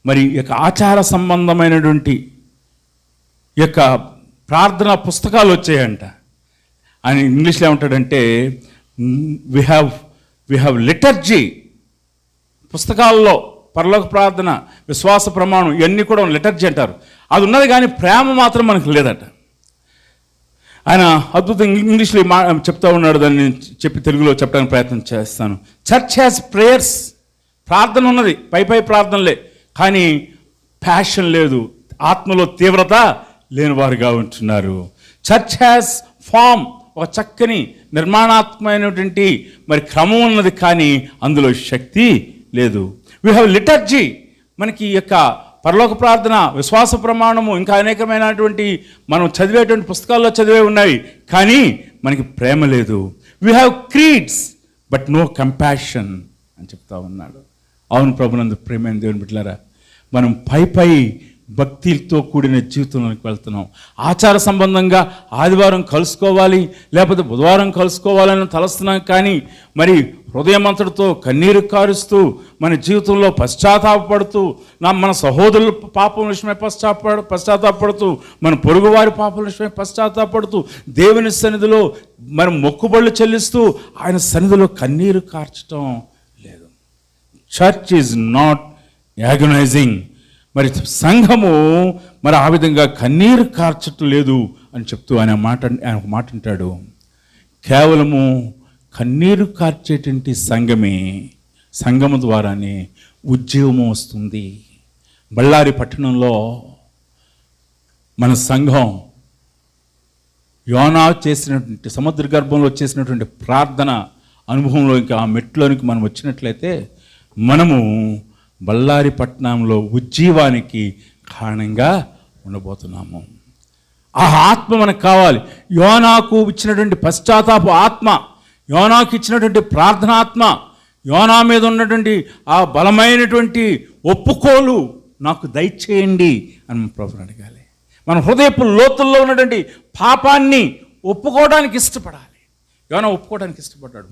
మరి యొక్క ఆచార సంబంధమైనటువంటి యొక్క ప్రార్థనా పుస్తకాలు వచ్చాయంట. ఆయన ఇంగ్లీష్లో ఏమంటాడంటే వి హ్యావ్ లిటర్జీ. పుస్తకాల్లో పరలోక ప్రార్థన, విశ్వాస ప్రమాణం ఇవన్నీ కూడా లిటర్జీ అంటారు. అది ఉన్నది కానీ ప్రేమ మాత్రం మనకు లేదట. ఆయన అద్భుతంగా ఇంగ్లీష్లో చెప్తా ఉన్నాడు, దాన్ని చెప్పి తెలుగులో చెప్పడానికి ప్రయత్నం చేస్తాను. Church has prayers. ప్రార్థన ఉన్నది, పై ప్రార్థనలే, కానీ ప్యాషన్ లేదు, ఆత్మలో తీవ్రత లేని వారుగా ఉంటున్నారు. Church has form. ఒక చక్కని నిర్మాణాత్మకమైనటువంటి మరి క్రమం ఉన్నది, కానీ అందులో శక్తి లేదు. We have liturgy. మనకి ఈ యొక్క పరలోక ప్రార్థన, విశ్వాస ప్రమాణము, ఇంకా అనేకమైనటువంటి మనం చదివేటువంటి పుస్తకాల్లో చదివే ఉన్నాయి, కానీ మనకి ప్రేమ లేదు. We have creeds but no compassion అని చెప్తా ఉన్నాడు. అవును ప్రభునందు ప్రేమైన దేవుని బిడ్డలారా, మనం పై భక్తితో కూడిన జీవితంలోకి వెళ్తున్నాం. ఆచార సంబంధంగా ఆదివారం కలుసుకోవాలి, లేకపోతే బుధవారం కలుసుకోవాలని తలస్తున్నాం, కానీ మరి హృదయమంతటితో కన్నీరు కారుస్తూ మన జీవితంలో పశ్చాత్తాపడుతూ, మన సహోదరుల పాపం విషయమై పశ్చాత్తాపడుతూ, మన పొరుగువారి పాపం విషయమై పశ్చాత్తాపడుతూ, దేవుని సన్నిధిలో మనం మొక్కుబళ్ళు చెల్లిస్తూ ఆయన సన్నిధిలో కన్నీరు కార్చడం లేదు. Church is not agonizing. మరి సంఘము మరి ఆ విధంగా కన్నీరు కార్చటం లేదు అని చెప్తూ ఆయన ఒక మాట అంటాడు. కేవలము కన్నీరు కార్చేటువంటి సంఘము ద్వారానే ఉద్యోగము వస్తుంది. బళ్ళారి పట్టణంలో మన సంఘం యోనా చేసినటువంటి సముద్ర గర్భంలో చేసినటువంటి ప్రార్థన అనుభవంలో ఇంకా ఆ మెట్లోనికి మనం వచ్చినట్లయితే మనము బళ్ళారి పట్టణంలో ఉజ్జీవానికి కారణంగా ఉండబోతున్నాము. ఆ ఆత్మ మనకు కావాలి. యోనాకు ఇచ్చినటువంటి పశ్చాత్తాప ఆత్మ, యోనాకు ఇచ్చినటువంటి ప్రార్థనాత్మ, యోనా మీద ఉన్నటువంటి ఆ బలమైనటువంటి ఒప్పుకోలు నాకు దయచేయండి అని ప్రభుని అడగాలి. మన హృదయపు లోతుల్లో ఉన్నటువంటి పాపాన్ని ఒప్పుకోవడానికి ఇష్టపడాలి. యోనా ఒప్పుకోవడానికి ఇష్టపడ్డాడు.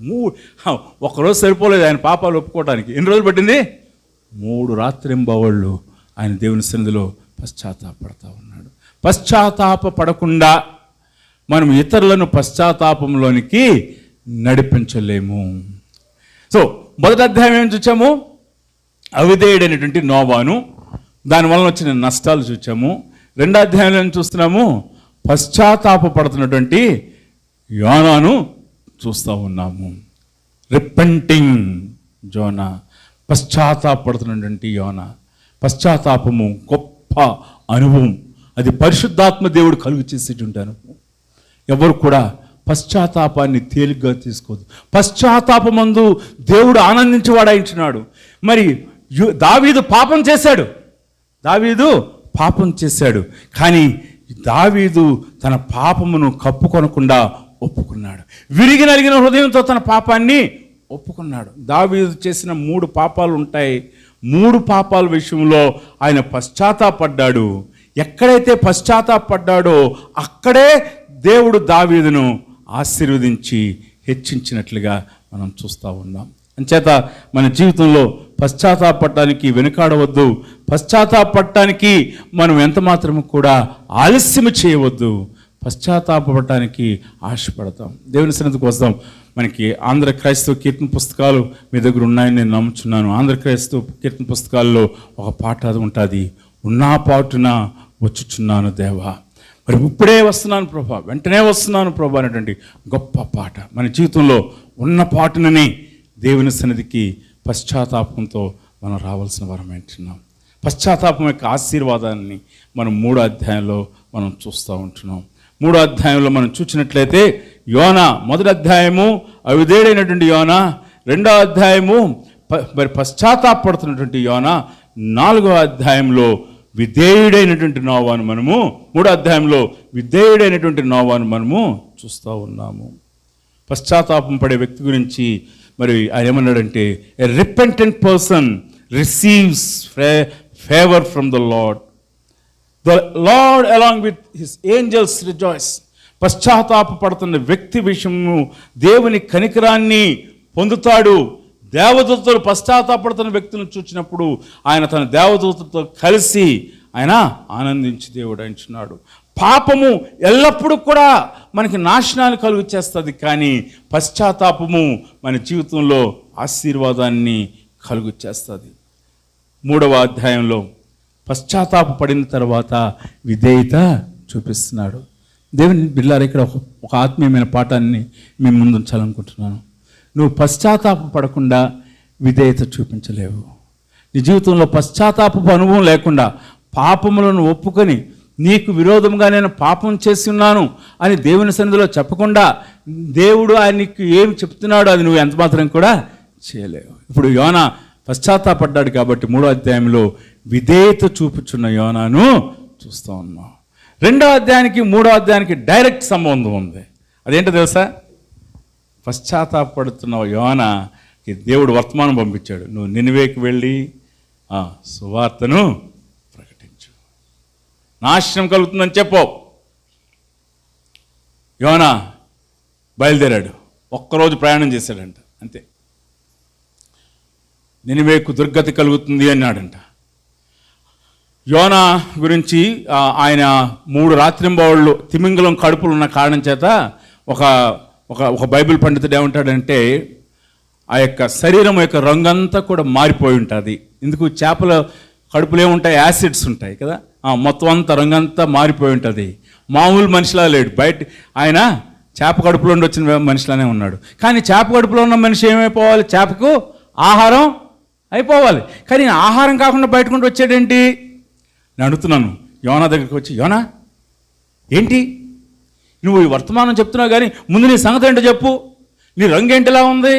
ఒకరోజు సరిపోలేదు ఆయన పాపాలు ఒప్పుకోవడానికి. ఎన్ని రోజులు పట్టింది? 3 రాత్రింబవళ్ళు ఆయన దేవుని సన్నిధిలో పశ్చాత్తాపడతా ఉన్నాడు. పశ్చాత్తాప పడకుండా మనం ఇతరులను పశ్చాత్తాపంలోనికి నడిపించలేము. సో మొదటి అధ్యాయం ఏం చూచాము? అవిధేయుడైనటువంటి నోవాను, దానివల్ల వచ్చిన నష్టాలు చూచాము. రెండో అధ్యాయంలో ఏం చూస్తున్నాము? పశ్చాత్తాప పడుతున్నటువంటి యోనాను చూస్తూ ఉన్నాము. రిపెంటింగ్ జోనా, పశ్చాత్తాపడుతున్నటువంటి యోనా. పశ్చాత్తాపము గొప్ప అనుభవం. అది పరిశుద్ధాత్మ దేవుడు కలుగు చేసేటువంటి అనుభవం. ఎవరు కూడా పశ్చాత్తాపాన్ని తేలిగ్గా తీసుకోదు. పశ్చాత్తాపమందు దేవుడు ఆనందించేవాడాయించున్నాడు. మరి దావీదు పాపం చేశాడు. కానీ దావీదు తన పాపమును కప్పుకొనకుండా ఒప్పుకున్నాడు. విరిగి నలిగిన హృదయంతో తన పాపాన్ని ఒప్పుకున్నాడు. దావీదు చేసిన 3 పాపాలు ఉంటాయి. 3 పాపాల విషయంలో ఆయన పశ్చాత్తాపడ్డాడు. ఎక్కడైతే పశ్చాత్తాపడ్డాడో అక్కడే దేవుడు దావీదును ఆశీర్వదించి హెచ్చించినట్లుగా మనం చూస్తూ ఉన్నాం. అంచేత మన జీవితంలో పశ్చాత్తాపడటానికి వెనుకాడవద్దు. పశ్చాత్తాపడటానికి మనం ఎంత మాత్రము కూడా ఆలస్యం చేయవద్దు. పశ్చాత్తాపడటానికి ఆశపడతాం. దేవుని సన్నిధికి వస్తాం. మనకి ఆంధ్ర క్రైస్తవ కీర్తన పుస్తకాలు మీ దగ్గర ఉన్నాయని నేను నమ్ముచున్నాను. ఆంధ్ర క్రైస్తవ కీర్తన పుస్తకాల్లో ఒక పాట అది ఉంటుంది. ఉన్నా పాటున వచ్చుచున్నాను దేవా, మరి ఇప్పుడే వస్తున్నాను ప్రభా, వెంటనే వస్తున్నాను ప్రభా అనేటువంటి గొప్ప పాట. మన జీవితంలో ఉన్న పాటునని దేవుని సన్నిధికి పశ్చాత్తాపంతో మనం రావాల్సిన వరం ఏంటున్నాం. పశ్చాత్తాపం యొక్క ఆశీర్వాదాన్ని మనం 3వ అధ్యాయంలో మనం చూస్తూ ఉంటున్నాం. 3వ అధ్యాయంలో మనం చూసినట్లయితే యోనా, మొదటి అధ్యాయము అవిధేయుడైనటువంటి యోనా, 2వ అధ్యాయము మరి పశ్చాత్తాపడుతున్నటువంటి యోనా, 4వ అధ్యాయంలో విధేయుడైనటువంటి నోవాను మనము, 3వ అధ్యాయంలో విధేయుడైనటువంటి నోవాను మనము చూస్తూ ఉన్నాము. పశ్చాత్తాపం పడే వ్యక్తి గురించి మరి ఆయన ఏమన్నాడంటే, a repentant person receives favour from the lord. The lord along with his angels rejoice. పశ్చాత్తాప పడుతున్న వ్యక్తి విషయము దేవుని కనికరాన్ని పొందుతాడు. దేవదూతలు పశ్చాత్తాపడుతున్న వ్యక్తులను చూసినప్పుడు ఆయన తన దేవదూతలతో కలిసి ఆయన ఆనందించి దేవుడు అంటున్నాడు. పాపము ఎల్లప్పుడూ కూడా మనకి నాశనాన్ని కలుగు చేస్తుంది, కానీ పశ్చాత్తాపము మన జీవితంలో ఆశీర్వాదాన్ని కలుగు చేస్తుంది. 3వ అధ్యాయంలో పశ్చాత్తాప పడిన తర్వాత విధేయత చూపిస్తున్నాడు. దేవుని బిడ్డలారా, ఇక్కడ ఒక ఆత్మీయమైన పాఠాన్ని మీ ముందు ఉంచాలనుకుంటున్నాను. నువ్వు పశ్చాత్తాప పడకుండా విధేయత చూపించలేవు. నీ జీవితంలో పశ్చాత్తాపపు అనుభవం లేకుండా పాపములను ఒప్పుకొని నీకు విరోధంగా నేను పాపం చేసి ఉన్నాను అని దేవుని సన్నిధిలో చెప్పకుండా దేవుడు ఆయనకి ఏం చెప్తున్నాడో అది నువ్వు ఎంత మాత్రం కూడా చేయలేవు. ఇప్పుడు యోనా పశ్చాత్తాపడ్డాడు కాబట్టి 3వ అధ్యాయంలో విధేయత చూపుచున్న యోనాను చూస్తూ ఉన్నాం. 2వ అధ్యాయానికి 3వ అధ్యాయానికి డైరెక్ట్ సంబంధం ఉంది. అదేంటో తెలుసా? పశ్చాత్తాపడుతున్న యోనాకి దేవుడు వర్తమానం పంపించాడు. నువ్వు నినివేకి వెళ్ళి సువార్తను ప్రకటించు, నాశనం కలుగుతుందని చెప్పు. యోనా బయలుదేరాడు. ఒక్కరోజు ప్రయాణం చేశాడంట, అంతే. నినివేకు దుర్గతి కలుగుతుంది అన్నాడంట. యోనా గురించి ఆయన 3 రాత్రింబవళ్ళు తిమింగలం కడుపులు ఉన్న కారణం చేత ఒక బైబిల్ పండితుడు ఏమంటాడంటే, ఆ యొక్క శరీరం యొక్క రంగంతా కూడా మారిపోయి ఉంటుంది. ఎందుకు? చేపల కడుపులో ఏముంటాయి? యాసిడ్స్ ఉంటాయి కదా, మొత్తం అంతా రంగంతా మారిపోయి ఉంటుంది. మామూలు మనిషిలా లేడు. బయట ఆయన చేప కడుపులో ఉండి వచ్చిన మనిషిలానే ఉన్నాడు. కానీ చేప కడుపులో ఉన్న మనిషి ఏమైపోవాలి? చేపకు ఆహారం అయిపోవాలి. కానీ ఆహారం కాకుండా బయటకు వచ్చాడేంటి? నేను అడుగుతున్నాను. యోనా దగ్గరికి వచ్చి, యోనా ఏంటి నువ్వు ఈ వర్తమానం చెప్తున్నావు కానీ ముందు నీ సంగతి ఏంటో చెప్పు. నీ రంగు ఏంటి ఇలా ఉంది,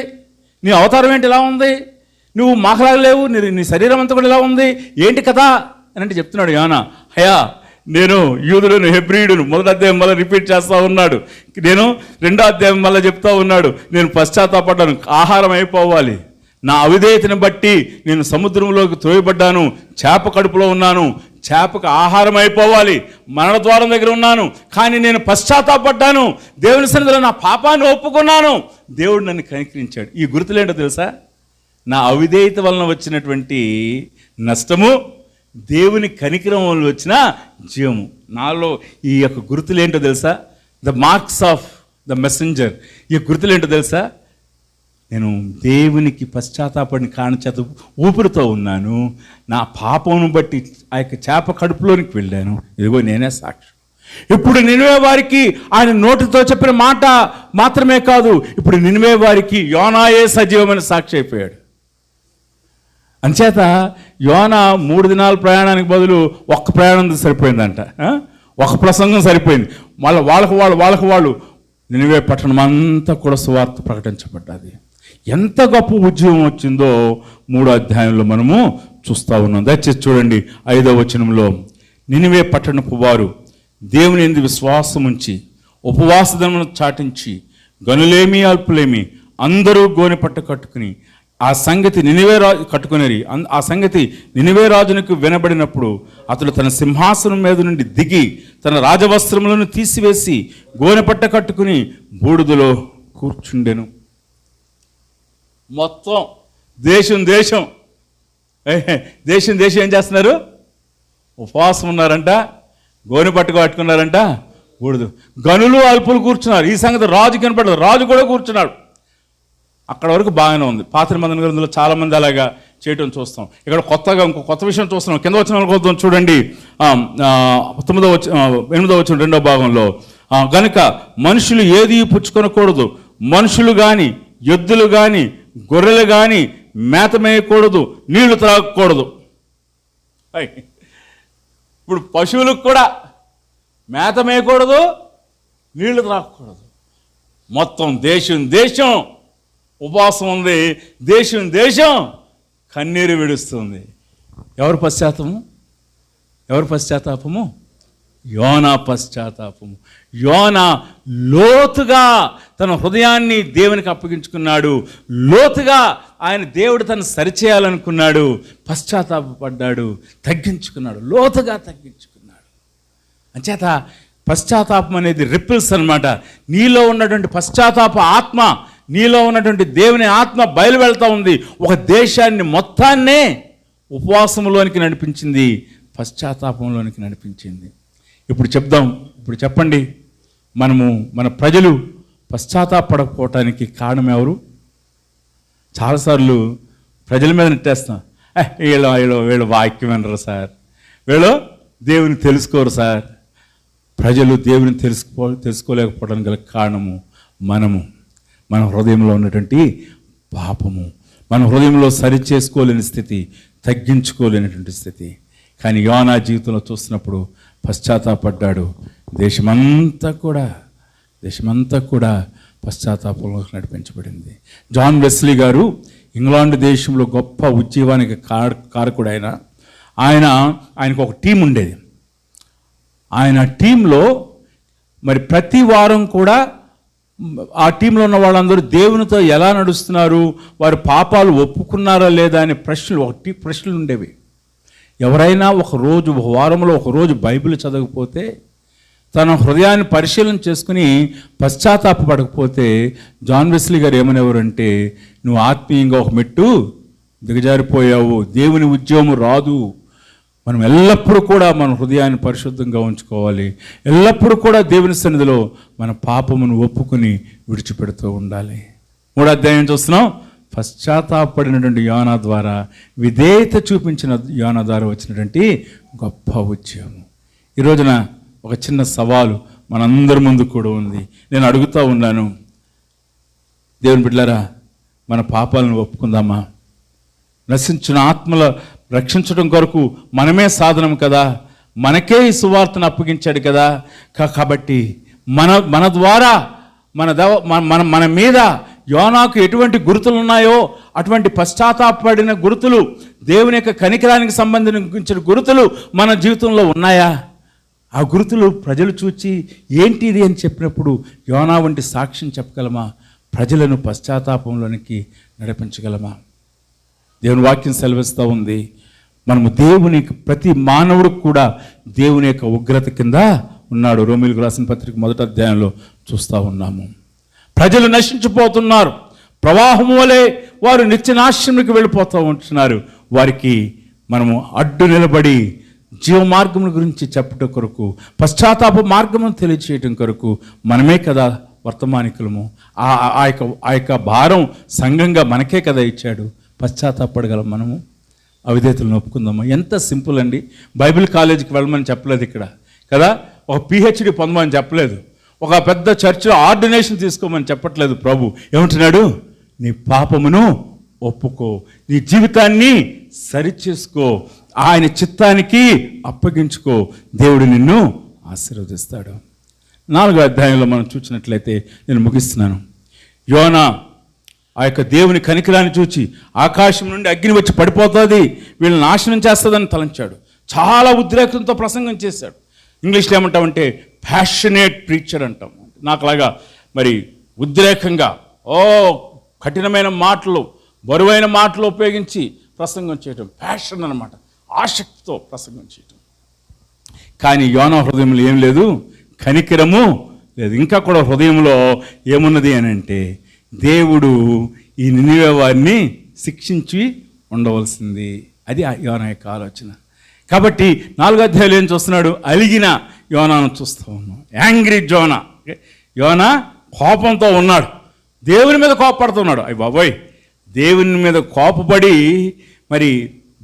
నీ అవతారం ఏంటి ఇలా ఉంది, నువ్వు మాకలాగా లేవు, నీ శరీరం అంతా కూడా ఇలా ఉంది, ఏంటి కదా అని అంటే చెప్తున్నాడు యోనా, హయా నేను యూదులను హెబ్రీయుడును. 1వ అధ్యాయం మళ్ళీ రిపీట్ చేస్తూ ఉన్నాడు. నేను 2వ అధ్యాయం మళ్ళీ చెప్తా ఉన్నాడు, నేను పశ్చాత్తాపడ్డాను, ఆహారం అయిపోవాలి, నా అవిధేయతను బట్టి నేను సముద్రంలోకి త్రోయబడ్డాను, చేప కడుపులో ఉన్నాను, చేపకు ఆహారం అయిపోవాలి, మరణ ద్వారం దగ్గర ఉన్నాను, కానీ నేను పశ్చాత్తాపడ్డాను, దేవుని సన్నిధిలో నా పాపాన్ని ఒప్పుకున్నాను, దేవుడు నన్ను కనికరించాడు. ఈ గుర్తులేంటో తెలుసా? నా అవిధేయత వలన వచ్చినటువంటి నష్టము, దేవుని కనికరం వల్ల వచ్చిన జీవము. నాలో ఈ యొక్క గుర్తులేంటో తెలుసా? The marks of the messenger. ఈ గుర్తులేంటో తెలుసా? నేను దేవునికి పశ్చాత్తాపడిన కారణ చేత ఊపిరితో ఉన్నాను, నా పాపమును బట్టి ఆ యొక్క చేప కడుపులోనికి వెళ్ళాను, ఇదిగో నేనే సాక్షి. ఇప్పుడు నినివే వారికి ఆయన నోటితో చెప్పిన మాట మాత్రమే కాదు, ఇప్పుడు నినివే వారికి యోనాయే సజీవమైన సాక్షి అయిపోయాడు. అంచేత యోనా 3 దినాల ప్రయాణానికి బదులు ఒక్క ప్రయాణం సరిపోయిందంట, ఒక ప్రసంగం సరిపోయింది. మళ్ళీ వాళ్ళకు వాళ్ళు నినివే పట్టణం అంతా కూడా సువార్త ప్రకటించబడ్డది. ఎంత గొప్ప ఉద్యమం వచ్చిందో 3వ అధ్యాయంలో మనము చూస్తూ ఉన్నాం. దయచేసి చూడండి 5వ వచనంలో, నినివే పట్టణపు వారు దేవుని యందు విశ్వాసం ఉంచి ఉపవాస దినమును చాటించి గనులేమి అల్పులేమి అందరూ గోనె పట్ట కట్టుకుని ఆ సంగతి నినివే రాజు కట్టుకునేరి. ఆ సంగతి నినివే రాజునకు వినబడినప్పుడు అతడు తన సింహాసనం మీద నుండి దిగి తన రాజవస్త్రములను తీసివేసి గోనె పట్ట కట్టుకుని బూడిదలో కూర్చుండెను. మొత్తం దేశం ఏం చేస్తున్నారు? ఉపవాసం ఉన్నారంట, గోనె పట్టు కట్టుకున్నారంట, బూడిద. గనులు అల్పులు కూర్చున్నారు. ఈ సంగతి రాజు కనపడదు, రాజు కూడా కూర్చున్నాడు. అక్కడ వరకు బాగానే ఉంది. పాత నిబంధన గ్రంథంలో చాలామంది అలాగా చేయటం చూస్తాం. ఇక్కడ కొత్తగా ఇంకో కొత్త విషయం చూస్తున్నాం. కింద వచ్చిన కొద్దాం చూడండి, 8వ వచనం 2వ భాగంలో, గనుక మనుషులు ఏది పుచ్చుకొనకూడదు, మనుషులు కానీ ఎద్దులు కానీ గొర్రెలు కానీ మేత మేయకూడదు, నీళ్లు త్రాగకూడదు. ఇప్పుడు పశువులకు కూడా మేత మేయకూడదు, నీళ్లు త్రాగకూడదు. మొత్తం దేశం ఉపవాసం ఉంది, దేశం కన్నీరు విడుస్తుంది. ఎవరు పశ్చాత్తాపము? యోనా పశ్చాత్తాపము. యోనా లోతుగా తన హృదయాన్ని దేవునికి అప్పగించుకున్నాడు. లోతుగా ఆయన దేవుడు తను సరిచేయాలనుకున్నాడు, పశ్చాత్తాపడ్డాడు, తగ్గించుకున్నాడు, లోతుగా తగ్గించుకున్నాడు. అంచేత పశ్చాత్తాపం అనేది రిపిల్స్ అన్నమాట. నీలో ఉన్నటువంటి పశ్చాత్తాప ఆత్మ, నీలో ఉన్నటువంటి దేవుని ఆత్మ బయలు వెళ్తూ ఉంది. ఒక దేశాన్ని మొత్తాన్నే ఉపవాసంలోనికి నడిపించింది, పశ్చాత్తాపంలోనికి నడిపించింది. ఇప్పుడు చెప్పండి, మన ప్రజలు పశ్చాత్తాపడకపోవటానికి కారణం ఎవరు? చాలాసార్లు ప్రజల మీద నెట్టేస్తాం. వీళ్ళు వాక్యం వినరు సార్, వీళ్ళు దేవుని తెలుసుకోరు సార్. ప్రజలు దేవుని తెలుసుకోలేకపోవడానికి గల కారణము మన హృదయంలో ఉన్నటువంటి పాపము, మన హృదయంలో సరి చేసుకోలేని స్థితి, తగ్గించుకోలేనటువంటి స్థితి. కానీ యోనా జీవితంలో చూస్తున్నప్పుడు పశ్చాత్తాపడ్డాడు. దేశమంతా కూడా పశ్చాత్తాపంలో నడిపించబడింది. జాన్ వెస్లీ గారు ఇంగ్లాండ్ దేశంలో గొప్ప ఉద్యమానికి కారకుడు. ఆయనకు ఒక టీం ఉండేది. ఆయన టీంలో మరి ప్రతి వారం కూడా ఆ టీంలో ఉన్న వాళ్ళందరూ దేవునితో ఎలా నడుస్తున్నారు, వారి పాపాలు ఒప్పుకున్నారా లేదా అనే ప్రశ్నలు ఉండేవి. ఎవరైనా ఒక వారంలో ఒక రోజు బైబిల్ చదవకపోతే, తన హృదయాన్ని పరిశీలన చేసుకుని పశ్చాత్తాపడకపోతే, జాన్ వెస్లీ గారు ఏమనేవారంటే, నువ్వు ఆత్మీయంగా ఒక మెట్టు దిగజారిపోయావు, దేవుని ఉద్యోగం రాదు. మనం ఎల్లప్పుడూ కూడా మన హృదయాన్ని పరిశుద్ధంగా ఉంచుకోవాలి. ఎల్లప్పుడూ కూడా దేవుని సన్నిధిలో మన పాపమును ఒప్పుకుని విడిచిపెడుతూ ఉండాలి. 3వ అధ్యాయం చూస్తున్నాం. పశ్చాత్తాపడినటువంటి యోనా ద్వారా, విధేయత చూపించిన యోనా ద్వారా వచ్చినటువంటి గొప్ప ఉద్యమం. ఈ రోజున ఒక చిన్న సవాలు మనందరి ముందు కూడా ఉంది. నేను అడుగుతూ ఉన్నాను, దేవుని బిడ్డలారా, మన పాపాలను ఒప్పుకుందామా? నశించిన ఆత్మల రక్షించడం కొరకు మనమే సాధనం కదా, మనకే ఈ సువార్తను అప్పగించాడు కదా. కాబట్టి మన ద్వారా మన మీద యోనాకు ఎటువంటి గుర్తులు ఉన్నాయో అటువంటి పశ్చాత్తాపడిన గుర్తులు, దేవుని యొక్క కనికరానికి సంబంధించిన గుర్తులు మన జీవితంలో ఉన్నాయా? ఆ గుర్తులు ప్రజలు చూచి ఏంటిది అని చెప్పినప్పుడు యోనా వంటి సాక్ష్యం చెప్పగలమా? ప్రజలను పశ్చాత్తాపంలోనికి నడిపించగలమా? దేవుని వాక్యం సెలవిస్తూ ఉంది, మనము ప్రతి మానవుడికి కూడా దేవుని యొక్క ఉగ్రత కింద ఉన్నాడు. రోమీయులకు రాసిన పత్రిక 1వ అధ్యాయంలో చూస్తూ ఉన్నాము. ప్రజలు నశించిపోతున్నారు, ప్రవాహం వలె వారు నిత్యనాశనానికి వెళ్ళిపోతూ ఉంటున్నారు. వారికి మనము అడ్డు నిలబడి జీవ మార్గముల గురించి చెప్పటం కొరకు, పశ్చాత్తాప మార్గమును తెలియచేయటం కొరకు మనమే కదా వర్తమానికులము. ఆ యొక్క భారం సంఘంగా మనకే కదా ఇచ్చాడు. పశ్చాత్తాపడగలం మనము, అవిధేతలను ఒప్పుకుందామా? ఎంత సింపుల్ అండి. బైబిల్ కాలేజీకి వెళ్ళమని చెప్పలేదు ఇక్కడ కదా, ఒక PhD పొందమని చెప్పలేదు, ఒక పెద్ద చర్చిలో ఆర్డినేషన్ తీసుకోమని చెప్పట్లేదు. ప్రభు ఏమంటున్నాడు? నీ పాపమును ఒప్పుకో, నీ జీవితాన్ని సరిచేసుకో, ఆయన చిత్తానికి అప్పగించుకో, దేవుడు నిన్ను ఆశీర్వదిస్తాడు. 4వ అధ్యాయంలో మనం చూసినట్లయితే, నేను ముగిస్తున్నాను, యోనా ఆ యొక్క దేవుని కనికరాన్ని చూచి ఆకాశం నుండి అగ్ని వచ్చి పడిపోతుంది, వీళ్ళని నాశనం చేస్తుందని తలంచాడు. చాలా ఉద్రేకంతో ప్రసంగం చేశాడు. ఇంగ్లీష్లో ఏమంటామంటే ప్యాషనేట్ ప్రీచర్ అంటాం. నాకులాగా మరి ఉద్రేకంగా కఠినమైన మాటలు, బరువైన మాటలు ఉపయోగించి ప్రసంగం చేయటం, ప్యాషన్ అన్నమాట, ఆసక్తితో ప్రసంగం చేయటం. కానీ యోనా హృదయంలో ఏం లేదు? కనికరము లేదు. ఇంకా కూడా హృదయంలో ఏమున్నది అని అంటే, దేవుడు ఈ నినివే వారిని శిక్షించి ఉండవలసింది. అది యోనా యొక్క ఆలోచన. కాబట్టి 4వ అధ్యాయంలో ఏం చూస్తున్నాడు? అలిగిన యోనాను చూస్తూ ఉన్నాం. యాంగ్రీ జోనా. యోనా కోపంతో ఉన్నాడు, దేవుని మీద కోపపడుతున్నాడు. అయ్య బాబోయ్, దేవుని మీద కోపపడి మరి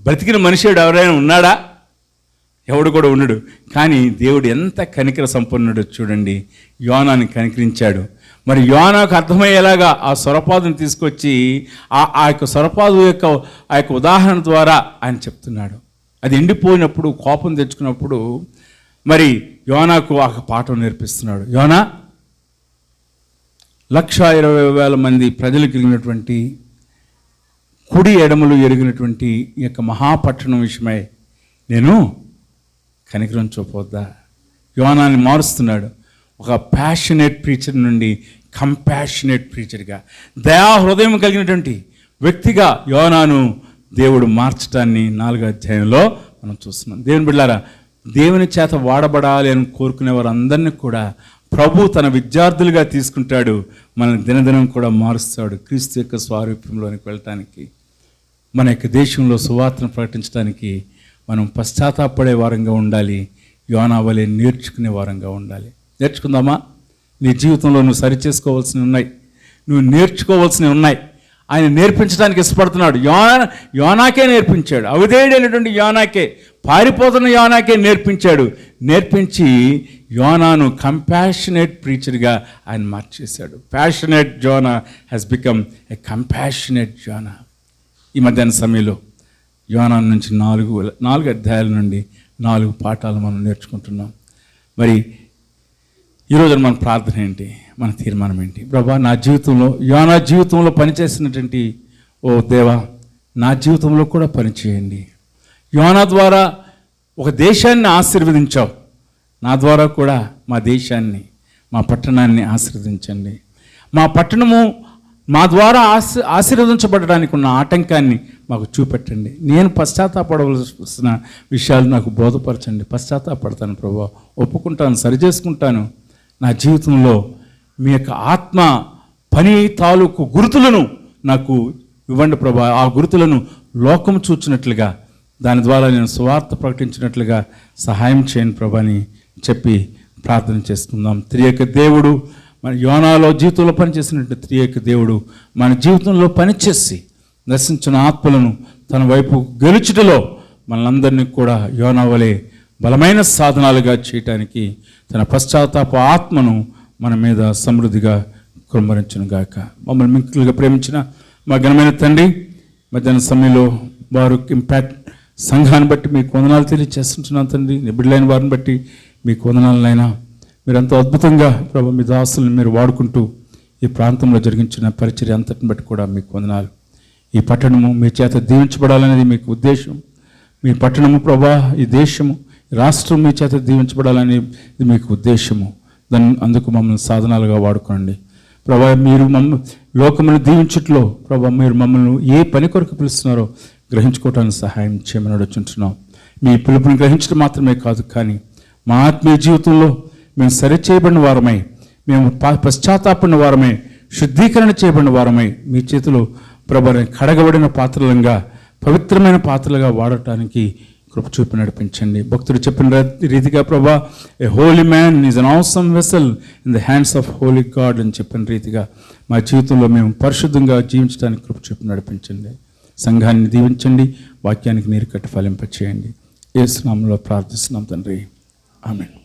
బ్రతికిన మనిషిడు ఎవరైనా ఉన్నాడా? ఎవడు కూడా ఉన్నాడు. కానీ దేవుడు ఎంత కనికర సంపన్నుడో చూడండి, యోనాని కనికరించాడు. మరి యోనాకు అర్థమయ్యేలాగా ఆ సొరపాదుని తీసుకొచ్చి ఆ యొక్క సొరపాదు యొక్క ఆ యొక్క ఉదాహరణ ద్వారా ఆయన చెప్తున్నాడు. అది ఎండిపోయినప్పుడు, కోపం తెచ్చుకున్నప్పుడు మరి యోనాకు ఆ పాఠం నేర్పిస్తున్నాడు. యోనా, 1,20,000 మంది ప్రజలు కలిగినటువంటి, కుడి ఎడమలు ఎరిగినటువంటి ఈ యొక్క మహాపట్టణం విషయమై నేను కనికరం చూపొద్దా? యోనాని మారుస్తున్నాడు. ఒక ప్యాషనేట్ ప్రీచర్ నుండి కంపాషనేట్ ప్రీచర్గా, దయా హృదయం కలిగినటువంటి వ్యక్తిగా యోనాను దేవుడు మార్చడాన్ని 4వ అధ్యాయంలో మనం చూస్తున్నాం. దేవుని బిడ్డలారా, దేవుని చేత వాడబడాలి అని కోరుకునే వారందరినీ కూడా ప్రభు తన విద్యార్థులుగా తీసుకుంటాడు. మనల్ని దినదినం కూడా మారుస్తాడు క్రీస్తు యొక్క స్వారూప్యంలోనికి వెళ్ళటానికి, మన యొక్క దేశంలో సువార్తను ప్రకటించడానికి మనం పశ్చాత్తాపడే వారంగా ఉండాలి. యోనా వలె నేర్చుకునే వారంగా ఉండాలి. నేర్చుకుందామా? నీ జీవితంలో నువ్వు సరిచేసుకోవాల్సినవి ఉన్నాయి, నువ్వు నేర్చుకోవాల్సినవి ఉన్నాయి. ఆయన నేర్పించడానికి ఇష్టపడుతున్నాడు. యోనాకే నేర్పించాడు. అవిధేయుడైనటువంటి యోనాకే, పారిపోతున్న యోనాకే నేర్పించి యోనాను కంపాషనేట్ ప్రీచర్గా ఆయన మార్చేశాడు. Passionate Jonah has become a compassionate Jonah. ఈ మధ్యాహ్న సమయంలో యోనా నుంచి 4 అధ్యాయాల నుండి 4 పాఠాలు మనం నేర్చుకుంటున్నాం. మరి ఈరోజు మన ప్రార్థన ఏంటి? మన తీర్మానం ఏంటి? ప్రభా, నా జీవితంలో యోనా జీవితంలో పనిచేసినటువంటి ఓ దేవా, నా జీవితంలో కూడా పనిచేయండి. యోనా ద్వారా ఒక దేశాన్ని ఆశీర్వదించావు, నా ద్వారా కూడా మా దేశాన్ని, మా పట్టణాన్ని ఆశీర్వదించండి. మా పట్టణము మా ద్వారా ఆశీర్వదించబడడానికి ఉన్న ఆటంకాన్ని మాకు చూపెట్టండి. నేను పశ్చాత్తాపడవలసిన విషయాలు నాకు బోధపరచండి. పశ్చాత్తాపడతాను ప్రభా, ఒప్పుకుంటాను, సరిచేసుకుంటాను. నా జీవితంలో మీ యొక్క ఆత్మ పని తాలూకు గుర్తులను నాకు ఇవ్వండి ప్రభా. ఆ గుర్తులను లోకం చూచినట్లుగా, దాని ద్వారా నేను సువార్త ప్రకటించినట్లుగా సహాయం చేయండి ప్రభా అని చెప్పి ప్రార్థన చేసుకుందాం. త్రియేక దేవుడు మన యోనాలో జీవితంలో పనిచేసినట్టు త్రియేక దేవుడు మన జీవితంలో పనిచేసి నశించిన ఆత్మలను తన వైపు గెలుచుటలో మనందరినీ కూడా యోనా వలె బలమైన సాధనాలుగా చేయటానికి తన పశ్చాత్తాప ఆత్మను మన మీద సమృద్ధిగా కుమ్మరించును గాక. మమ్మల్ని మిక్కులుగా ప్రేమించిన మా ఘనమైన తండ్రి, మధ్యాహ్న సమయంలో వారు ఇంపాక్ట్ సంఘాన్ని బట్టి మీకు వందనాలు తెలియజేస్తుంటున్నాను తండ్రి. నిబిడలైన వారిని బట్టి మీకు వందనాలైనా మీరంత అద్భుతంగా ప్రభు మీ దాసులను మీరు వాడుకుంటూ ఈ ప్రాంతంలో జరిగించిన పరిచర్య అంతటిని బట్టి కూడా మీకు వందనాలు. ఈ పట్టణము మీ చేత దీవించబడాలనేది మీకు ఉద్దేశం. మీ పట్టణము ప్రభా, ఈ దేశము, ఈ రాష్ట్రం మీ చేత దీవించబడాలని ఇది మీకు ఉద్దేశము. అందుకు మమ్మల్ని సాధనాలుగా వాడుకోండి ప్రభా. మీరు లోకమును దీవించుట్లో ప్రభా, మీరు మమ్మల్ని ఏ పని కొరకు పిలుస్తున్నారో గ్రహించుకోవడానికి సహాయం చేయమని అడుగుచుంటున్నాం. మీ పిలుపుని గ్రహించడం మాత్రమే కాదు, కానీ మా ఆత్మీయ జీవితంలో మేము సరిచేయబడిన వారమై, మేము పశ్చాత్తాపడిన వారమై, శుద్ధీకరణ చేయబడిన వారమై, మీ చేతిలో ప్రభు కడగబడిన పాత్రలుగా, పవిత్రమైన పాత్రలుగా వాడటానికి కృప చూపి నడిపించండి. భక్తుడు చెప్పిన రీతిగా ప్రభా, a holy man is an awesome vessel in the hands of holy god అని చెప్పిన రీతిగా మా జీవితంలో మేము పరిశుద్ధంగా జీవించడానికి కృప చూపి నడిపించండి. సంఘాన్ని దీవించండి, వాక్యానికి నీరు కట్టి ఫలింపచేయండి. యేసు నామములో ప్రార్థిస్తున్నాం తండ్రి, ఆమేన్.